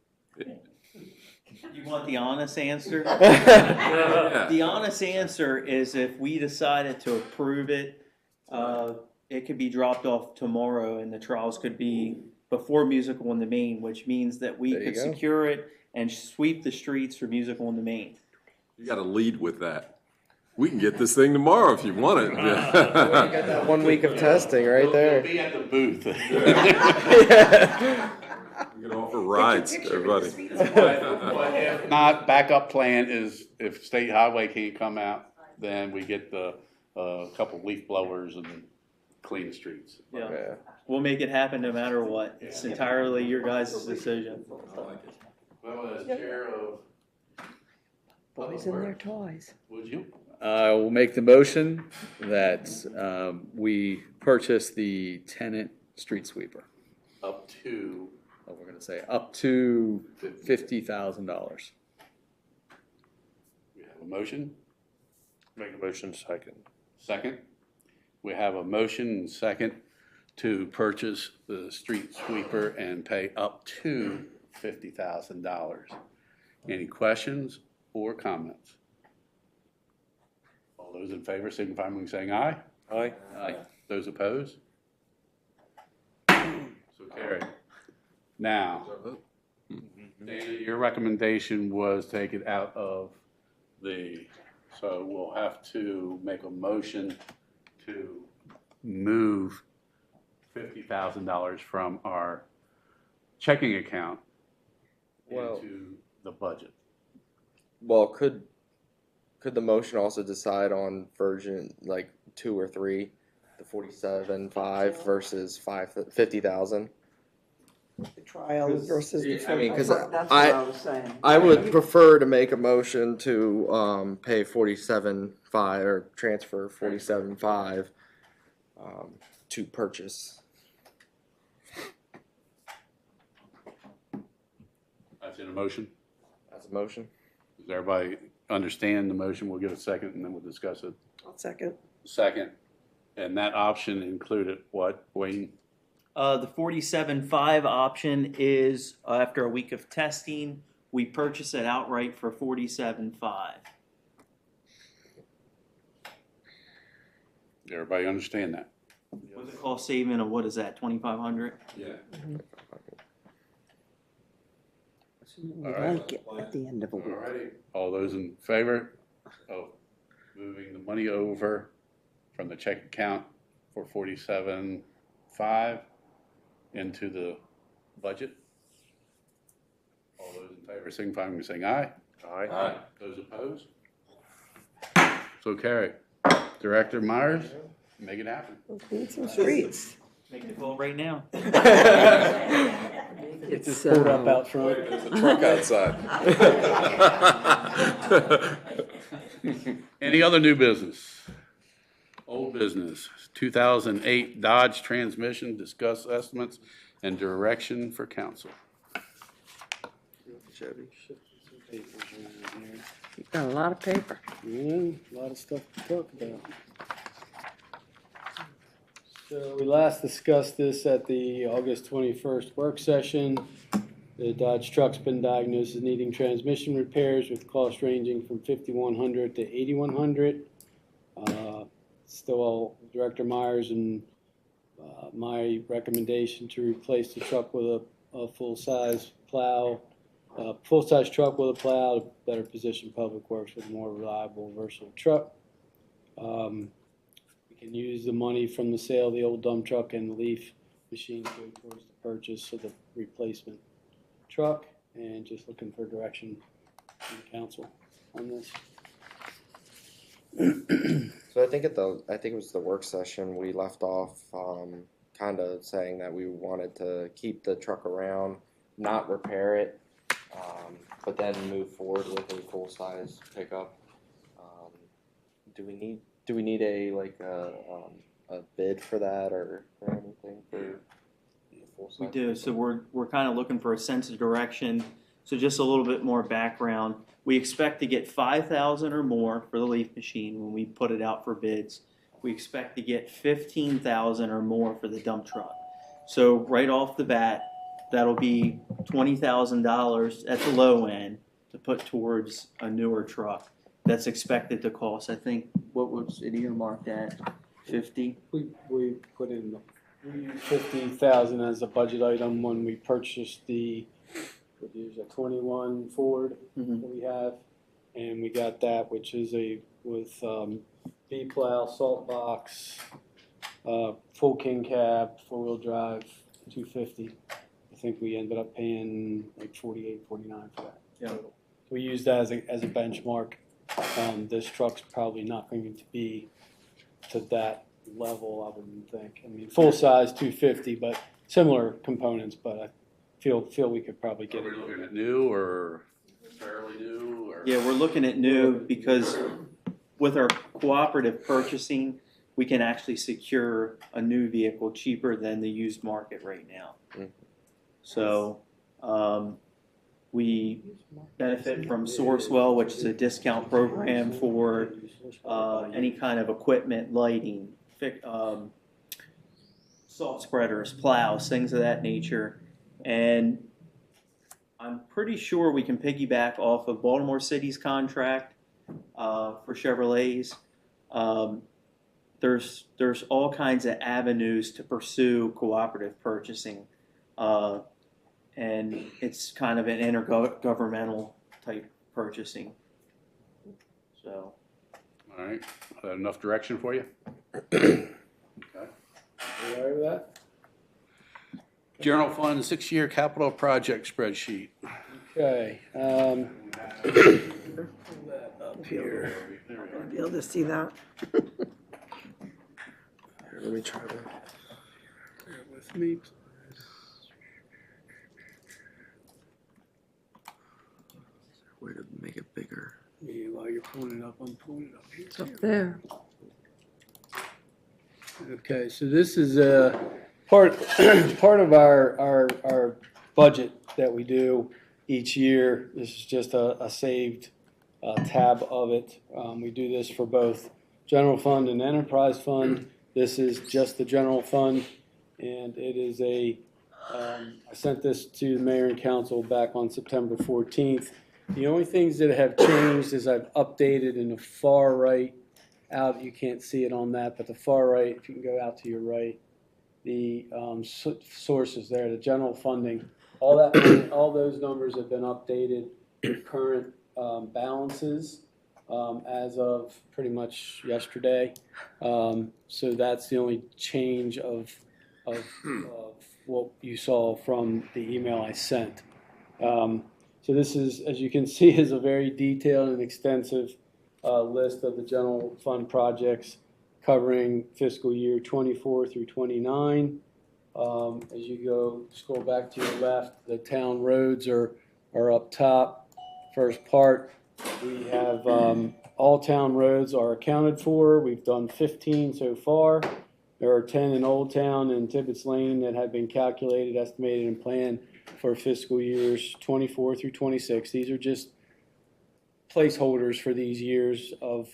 You want the honest answer? Yeah. The honest answer is if we decided to approve it, it could be dropped off tomorrow, and the trials could be before Musical on the Main, which means that we could secure it and sweep the streets for Musical on the Main. You got to lead with that. We can get this thing tomorrow if you want it. You got that 1 week of testing right there. Be at the booth. We can offer rides to everybody. If not, backup plan is if state highway can't come out, then we get the, couple leaf blowers and clean the streets. Yeah. Yeah. We'll make it happen no matter what. It's entirely your guys' decision. Well, as chair of. Boys and their toys. Would you? I will make the motion that we purchase the tenant street sweeper. Up to. We're going to say up to $50,000. We have a motion. Make a motion second. Second. We have a motion and second to purchase the street sweeper and pay up to $50,000. Any questions or comments? All those in favor signify by saying aye. Aye. Aye. Those opposed? So carried. Now, Dana, your recommendation was take it out of so we'll have to make a motion to move $50,000 from our checking account into the budget. Well, could the motion also decide on version like 2 or 3, the 47.5 versus 50,000? The trial versus the. I mean, because That's what I was saying. I would prefer to make a motion to pay 47.5 or transfer 47.5 to purchase. That's in a motion. That's a motion. Does everybody understand the motion? We'll get a second and then we'll discuss it. I'll second. Second. And that option included what, Wayne? The 47.5 option is after a week of testing, we purchase it outright for 47.5. Everybody understand that? With a cost saving of what is that, 2,500? Yeah. We All right. like it at the end of a week. Alrighty. All those in favor of moving the money over from the check account for 47.5 into the budget? All those in favor signify by saying aye. Aye. Those opposed? So carried. Director Myers, make it happen. We'll clean some streets. Make the call right now. It's Pulled up out front. There's a truck outside. Any other new business? Old business, 2008 Dodge transmission, discuss estimates and direction for council. Chevy. You've got a lot of paper. Yeah, a lot of stuff to talk about. So we last discussed this at the August 21st work session. The Dodge truck's been diagnosed as needing transmission repairs with costs ranging from $5,100 to $8,100. Still Director Myers and my recommendation to replace the truck with a full-size plow, full-size truck with a plow to better position Public Works with a more reliable, versatile truck. We can use the money from the sale of the old dump truck and the leaf machine to go towards the purchase of the replacement truck, and just looking for direction from the council on this. So I think it was the work session we left off kind of saying that we wanted to keep the truck around, not repair it, but then move forward with a full size pickup. Do we need a bid for that or anything for the full size? We do. So we're kind of looking for a sense of direction. So just a little bit more background. We expect to get 5,000 or more for the leaf machine when we put it out for bids. We expect to get 15,000 or more for the dump truck. So right off the bat, that'll be $20,000 at the low end to put towards a newer truck. That's expected to cost, I think, what was it earmarked at? 50? We put in 50,000 as a budget item when we purchased the 21 Ford that we have, and we got that, which is a with B-plow, salt box, full king cab, four-wheel drive, 250. I think we ended up paying like 48, 49 for that. Yeah. We used that as a benchmark. This truck's probably not going to be to that level, I wouldn't think. I mean, full size 250, but similar components, but I feel we could probably Are get we it. looking at new or fairly new or? Yeah, we're looking at new because with our cooperative purchasing, we can actually secure a new vehicle cheaper than the used market right now. So we benefit from Sourcewell, which is a discount program for any kind of equipment, lighting, salt spreaders, plows, things of that nature. And I'm pretty sure we can piggyback off of Baltimore City's contract for Chevrolets. There's all kinds of avenues to pursue cooperative purchasing. And it's kind of an intergovernmental type purchasing. So. All right, enough direction for you? You all right with that? General fund 6-year capital project spreadsheet. Okay. Pull that up here. I'll be able to see that. Let me try to. Bear with me. Way to make it bigger. Yeah, while you're pulling it up, I'm pulling it up here. It's up there. Okay, so this is a part of our budget that we do each year. This is just a saved tab of it. We do this for both general fund and enterprise fund. This is just the general fund, and it is I sent this to the mayor and council back on September 14th. The only things that have changed is I've updated in the far right out. You can't see it on that, but the far right, if you can go out to your right, the sources there, the general funding, all those numbers have been updated with current balances as of pretty much yesterday. So that's the only change of what you saw from the email I sent. So this is, as you can see, is a very detailed and extensive list of the general fund projects covering fiscal year 24 through 29. As you scroll back to your left, the town roads are up top. First part, we have all town roads are accounted for. We've done 15 so far. There are 10 in Old Town and Tibbetts Lane that have been calculated, estimated, and planned for fiscal years 24 through 26. These are just placeholders for these years of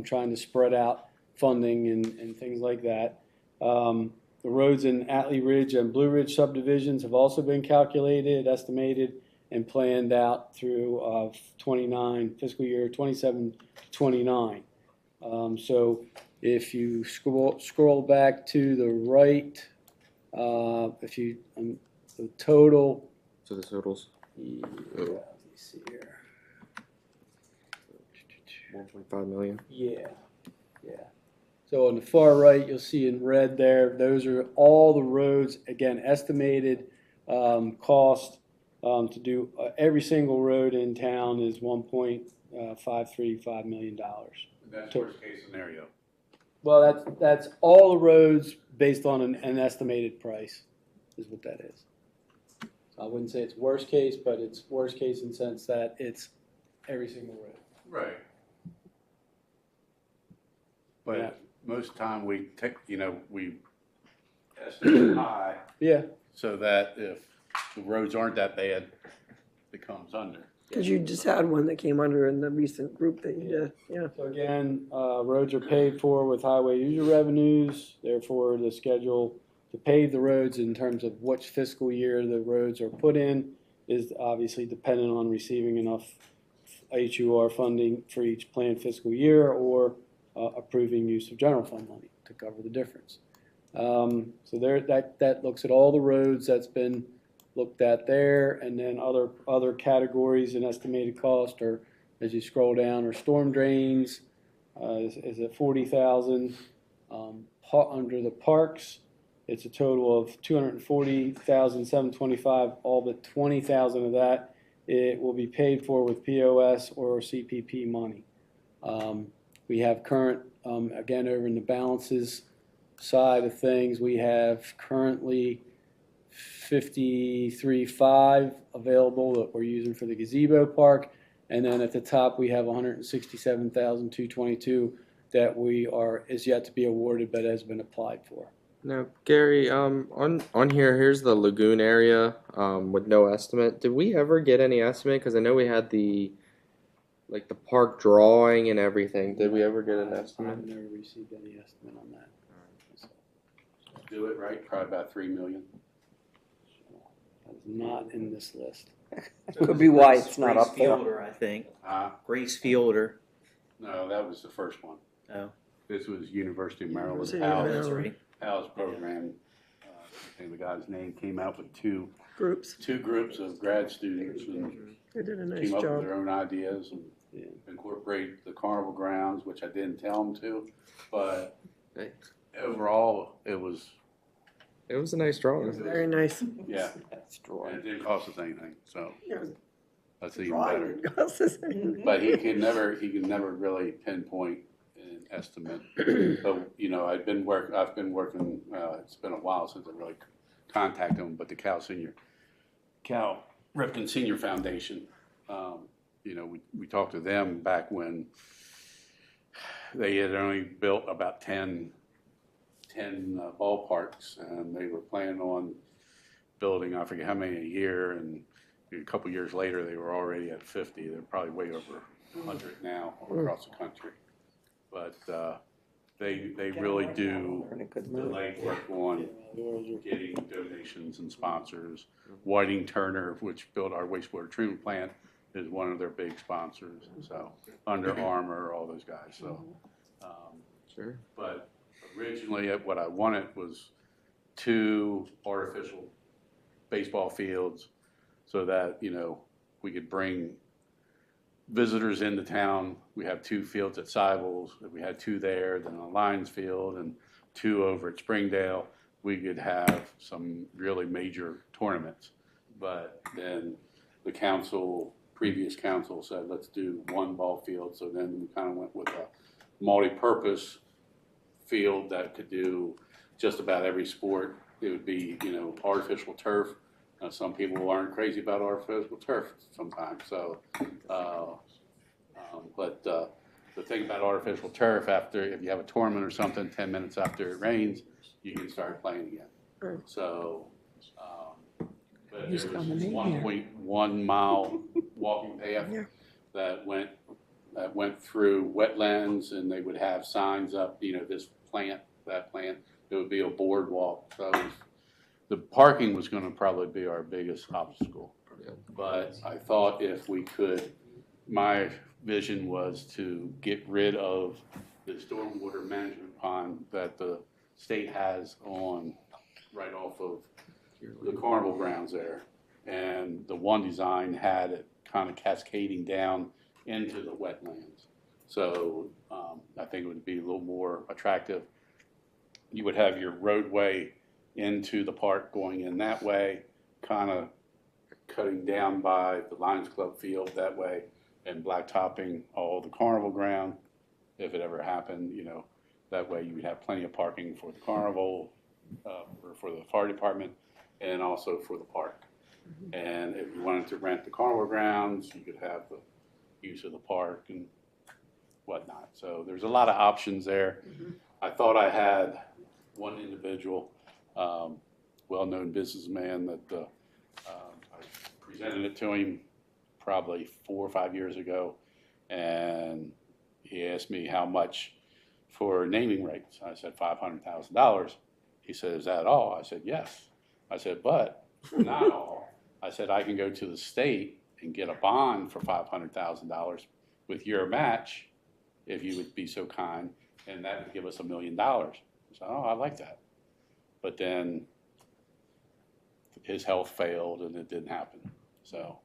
trying to spread out funding and things like that. The roads in Atlee Ridge and Blue Ridge subdivisions have also been calculated, estimated, and planned out through 29, fiscal year 27 to 29. So if you scroll back to the right, if you the total. So the totals. Yeah, let me see here. 1.5 million. Yeah. So on the far right, you'll see in red there, those are all the roads, again, estimated cost to do every single road in town is $1.535 million. That's worst case scenario. Well, that's all the roads based on an estimated price is what that is. So I wouldn't say it's worst case, but it's worst case in the sense that it's every single road. Right. But Yeah. most of the time we estimate high Yeah. so that if the roads aren't that bad, it comes under. Because you just had one that came under in the recent group that you did, yeah. So again, roads are paid for with highway user revenues, therefore the schedule to pave the roads in terms of which fiscal year the roads are put in is obviously dependent on receiving enough HUR funding for each planned fiscal year or approving use of general fund money to cover the difference. So there, that looks at all the roads that's been looked at there, and then other categories and estimated cost are, as you scroll down, are storm drains, is at 40,000. Under the parks, it's a total of 240,725. All but 20,000 of that it will be paid for with POS or CPP money. We have current, again, over in the balances side of things, we have currently 53.5 available that we're using for the gazebo park. And then at the top, we have 167,222 that is yet to be awarded but has been applied for. Now, Gary, on here's the lagoon area with no estimate. Did we ever get any estimate? Because I know we had the park drawing and everything. Did we ever get an estimate? I've never received any estimate on that. Do it right, probably about 3 million. That's not in this list. Could be why it's not Grace up there. Fielder, I think. Grace Fielder. No, that was the first one. Oh. This was University of Maryland. University of Powell's- Maryland. Right. Powell's program. I think the guy's name came out with two Groups. groups of grad students and They did a nice came up with job. their own ideas and incorporate the carnival grounds, which I didn't tell them to, but overall it was It was a nice drawing. Very nice. yeah, That's and drawing. it didn't cost us anything, so Yeah. that's even better. Drawing. But he can never really pinpoint an estimate. So, you know, I've been working, it's been a while since I really contacted him, but the Cal Ripken Senior Foundation, you know, we talked to them back when they had only built about 10 ballparks, and they were planning on building, I forget how many a year, and a couple years later, they were already at 50. They're probably way over 100 now all across the country. But they really do the legwork on getting donations and sponsors. Whiting Turner, which built our wastewater treatment plant, is one of their big sponsors. So Under Armour, all those guys. So, Sure. But originally, what I wanted was 2 artificial baseball fields, so that, you know, we could bring visitors into town. We have 2 fields at Sybils. If we had 2 there, then a Lions Field and 2 over at Springdale, we could have some really major tournaments. But then the previous council said, let's do 1 ball field. So then we kind of went with a multi-purpose field that could do just about every sport. It would be, you know, artificial turf. Some people aren't crazy about artificial turf sometimes. So, but the thing about artificial turf, if you have a tournament or something, 10 minutes after it rains, you can start playing again. Right. So, but there was Who's coming in 1.1 mile walking path that went through wetlands, and they would have signs up, you know, this plant, that plant. It would be a boardwalk. So the parking was going to probably be our biggest obstacle. But I thought if we could, my vision was to get rid of the stormwater management pond that the state has right off of the carnival grounds there. And the one design had it kind of cascading down into the wetlands. So I think it would be a little more attractive. You would have your roadway into the park going in that way, kind of cutting down by the Lions Club field that way, and blacktopping all the carnival ground if it ever happened. You know, that way you would have plenty of parking for the carnival, or for the fire department, and also for the park. And if you wanted to rent the carnival grounds, you could have the use of the park and whatnot. So there's a lot of options there. I thought I had one individual, well-known businessman, that I presented it to him probably 4 or 5 years ago, and he asked me how much for naming rights. I said $500,000. He said, "Is that all?" I said, "Yes." I said, "But not all." I said, "I can go to the state and get a bond for $500,000 with your match, if you would be so kind, and that would give us $1 million." I said, "Oh, I like that." But then his health failed and it didn't happen. So,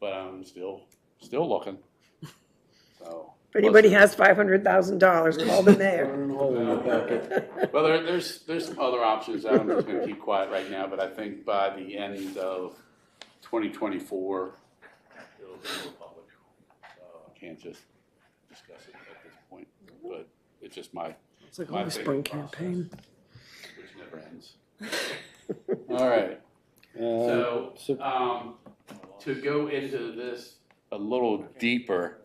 but I'm still looking. So If anybody has $500,000, call the mayor. Burn a hole in the bucket. Well, there's some other options that I'm just gonna keep quiet right now, but I think by the end of 2024, it'll be more public. I can't just discuss it at this point, but it's just my. It's like my a spring thinking campaign. process, which never ends. All right. So, to go into this a little deeper,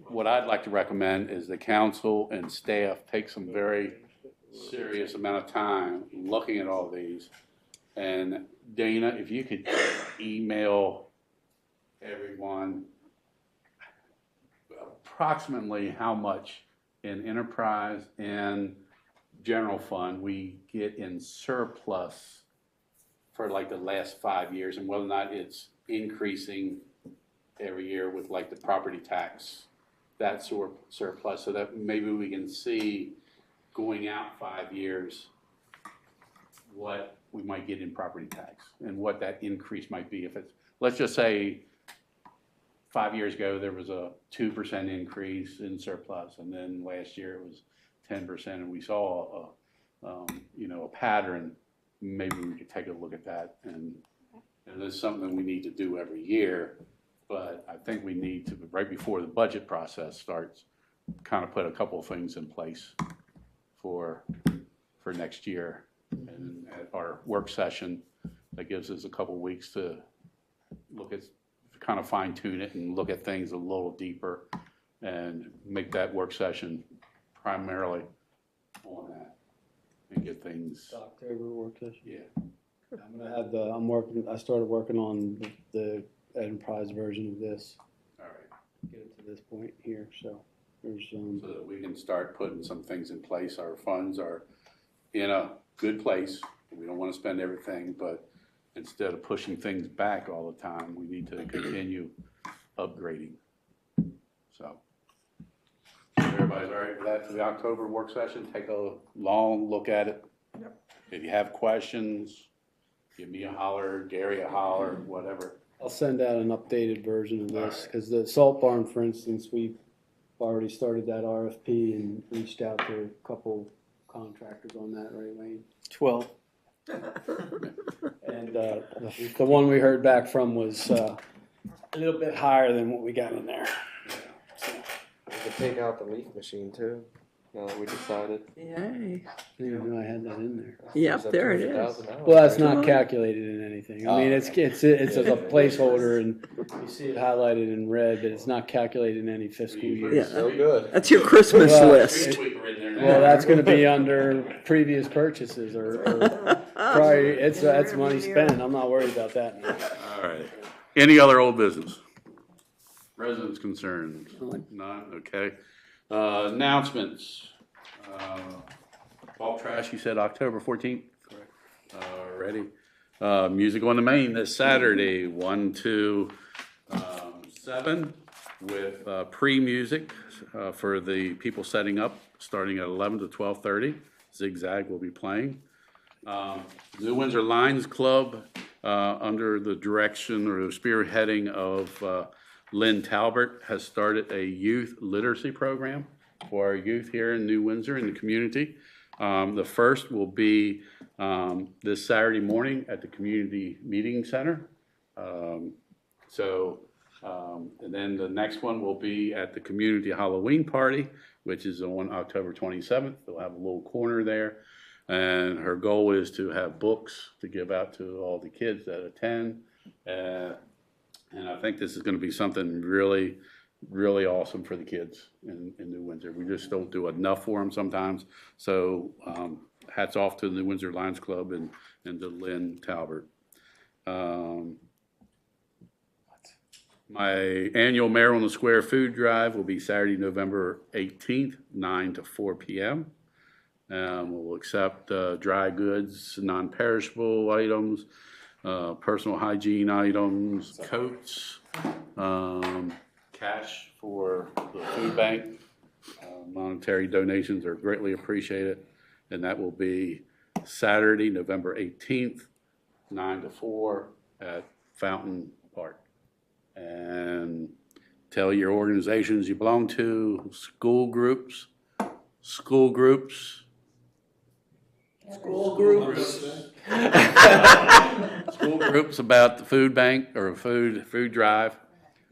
what I'd like to recommend is the council and staff take some very serious amount of time looking at all these. And Dana, if you could email everyone approximately how much in enterprise and general fund we get in surplus for like the last 5 years, and whether or not it's increasing every year with like the property tax, that surplus, so that maybe we can see going out 5 years what we might get in property tax and what that increase might be. If it's, let's just say 5 years ago there was a 2% increase in surplus, and then last year it was 10%, and we saw a pattern. Maybe we could take a look at that, and it's something we need to do every year. But I think we need to, right before the budget process starts, kind of put a couple of things in place for next year. And at our work session, that gives us a couple of weeks to look at, kind of fine tune it and look at things a little deeper, and make that work session primarily on that and get things. October work session. Yeah. I'm gonna have I started working on the enterprise version of this. All right. Get it to this point here, so there's, So that we can start putting some things in place. Our funds are in a good place. We don't want to spend everything, but instead of pushing things back all the time, we need to continue upgrading. So, everybody's all right with that for the October work session? Take a long look at it. Yep. If you have questions, give me a holler, Gary a holler, whatever. I'll send out an updated version of this, because the salt barn, for instance, we've already started that RFP and reached out to a couple contractors on that, right, Wayne? 12. And the one we heard back from was a little bit higher than what we got in there. We could take out the leaf machine too. Now that we decided. Yay. I didn't know I had that in there. Yep, there it is. $200,000. Well, that's not calculated in anything. I mean, it's a placeholder, and you see it highlighted in red, but it's not calculated in any fiscal year. Yeah. So good. That's your Christmas Well, list. Well, that's gonna be under previous purchases or prior, it's money spent. I'm not worried about that now. All right. Any other old business? Residents' concerns? None, okay. Announcements. Bulk trash, you said October 14th? Correct. Alrighty. Music on the Main this Saturday, 1 to 7, with pre-music for the people setting up, starting at 11 to 12:30. Zigzag will be playing. New Windsor Lions Club, under the direction or spearheading of Lynn Talbert, has started a youth literacy program for our youth here in New Windsor in the community. The first will be this Saturday morning at the Community Meeting Center. And then the next one will be at the Community Halloween Party, which is on October 27th. They'll have a little corner there. And her goal is to have books to give out to all the kids that attend. And I think this is going to be something really, really awesome for the kids in New Windsor. We just don't do enough for them sometimes. So hats off to the New Windsor Lions Club and to Lynn Talbert. My annual Mayor on the Square food drive will be Saturday, November 18th, 9 to 4 p.m. We'll accept dry goods, non-perishable items, personal hygiene items, coats, cash for the food bank. Monetary donations are greatly appreciated. And that will be Saturday, November 18th, 9 to 4 at Fountain Park. And tell your organizations you belong to, school groups. School groups about the food bank or food drive.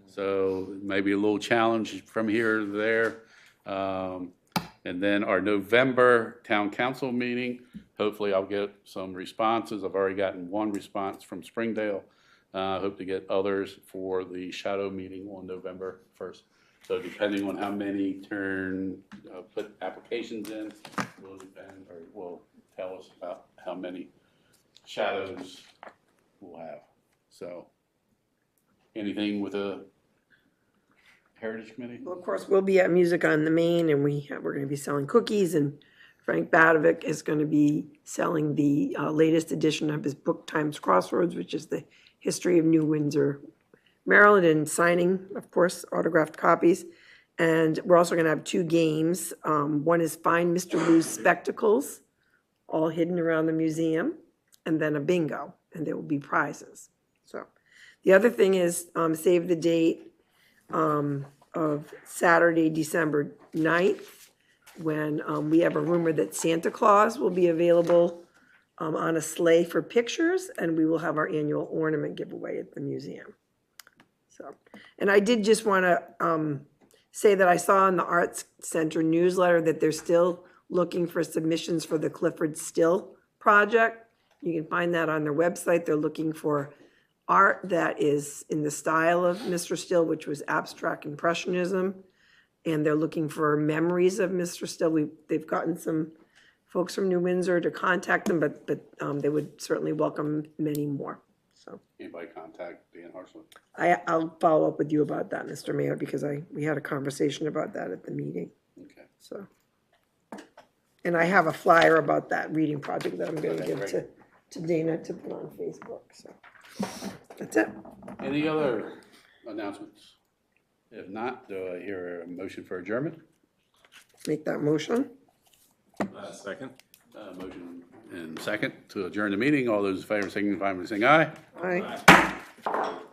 So maybe a little challenge from here to there. And then our November town council meeting, hopefully I'll get some responses. I've already gotten one response from Springdale. Hope to get others for the shadow meeting on November 1st. So depending on how many put applications in, will depend, or will tell us about how many shadows we'll have. So anything with a Heritage Committee? Well, of course, we'll be at Music on the Main, and we're going to be selling cookies, and Frank Badovic is going to be selling the latest edition of his book, Times Crossroads, which is the history of New Windsor, Maryland, and signing, of course, autographed copies. And we're also going to have 2 games. One is Find Mr. Lou's Spectacles, all hidden around the museum, and then a bingo, and there will be prizes. So the other thing is save the date of Saturday, December 9th, when we have a rumor that Santa Claus will be available on a sleigh for pictures, and we will have our annual ornament giveaway at the museum. So, and I did just want to say that I saw in the Arts Center newsletter that they're still looking for submissions for the Clifford Still project. You can find that on their website. They're looking for art that is in the style of Mr. Still, which was abstract impressionism, and they're looking for memories of Mr. Still. They've gotten some folks from New Windsor to contact them, but they would certainly welcome many more. So Anybody contact Dan Harshman? I'll follow up with you about that, Mr. Mayor, because we had a conversation about that at the meeting. Okay. So, and I have a flyer about that reading project that I'm going to give to Dana to put on Facebook. So that's it. Any other announcements? If not, do I hear a motion for adjournment? Make that motion. Second. Motion and second to adjourn the meeting. All those in favor signify by saying aye. Aye.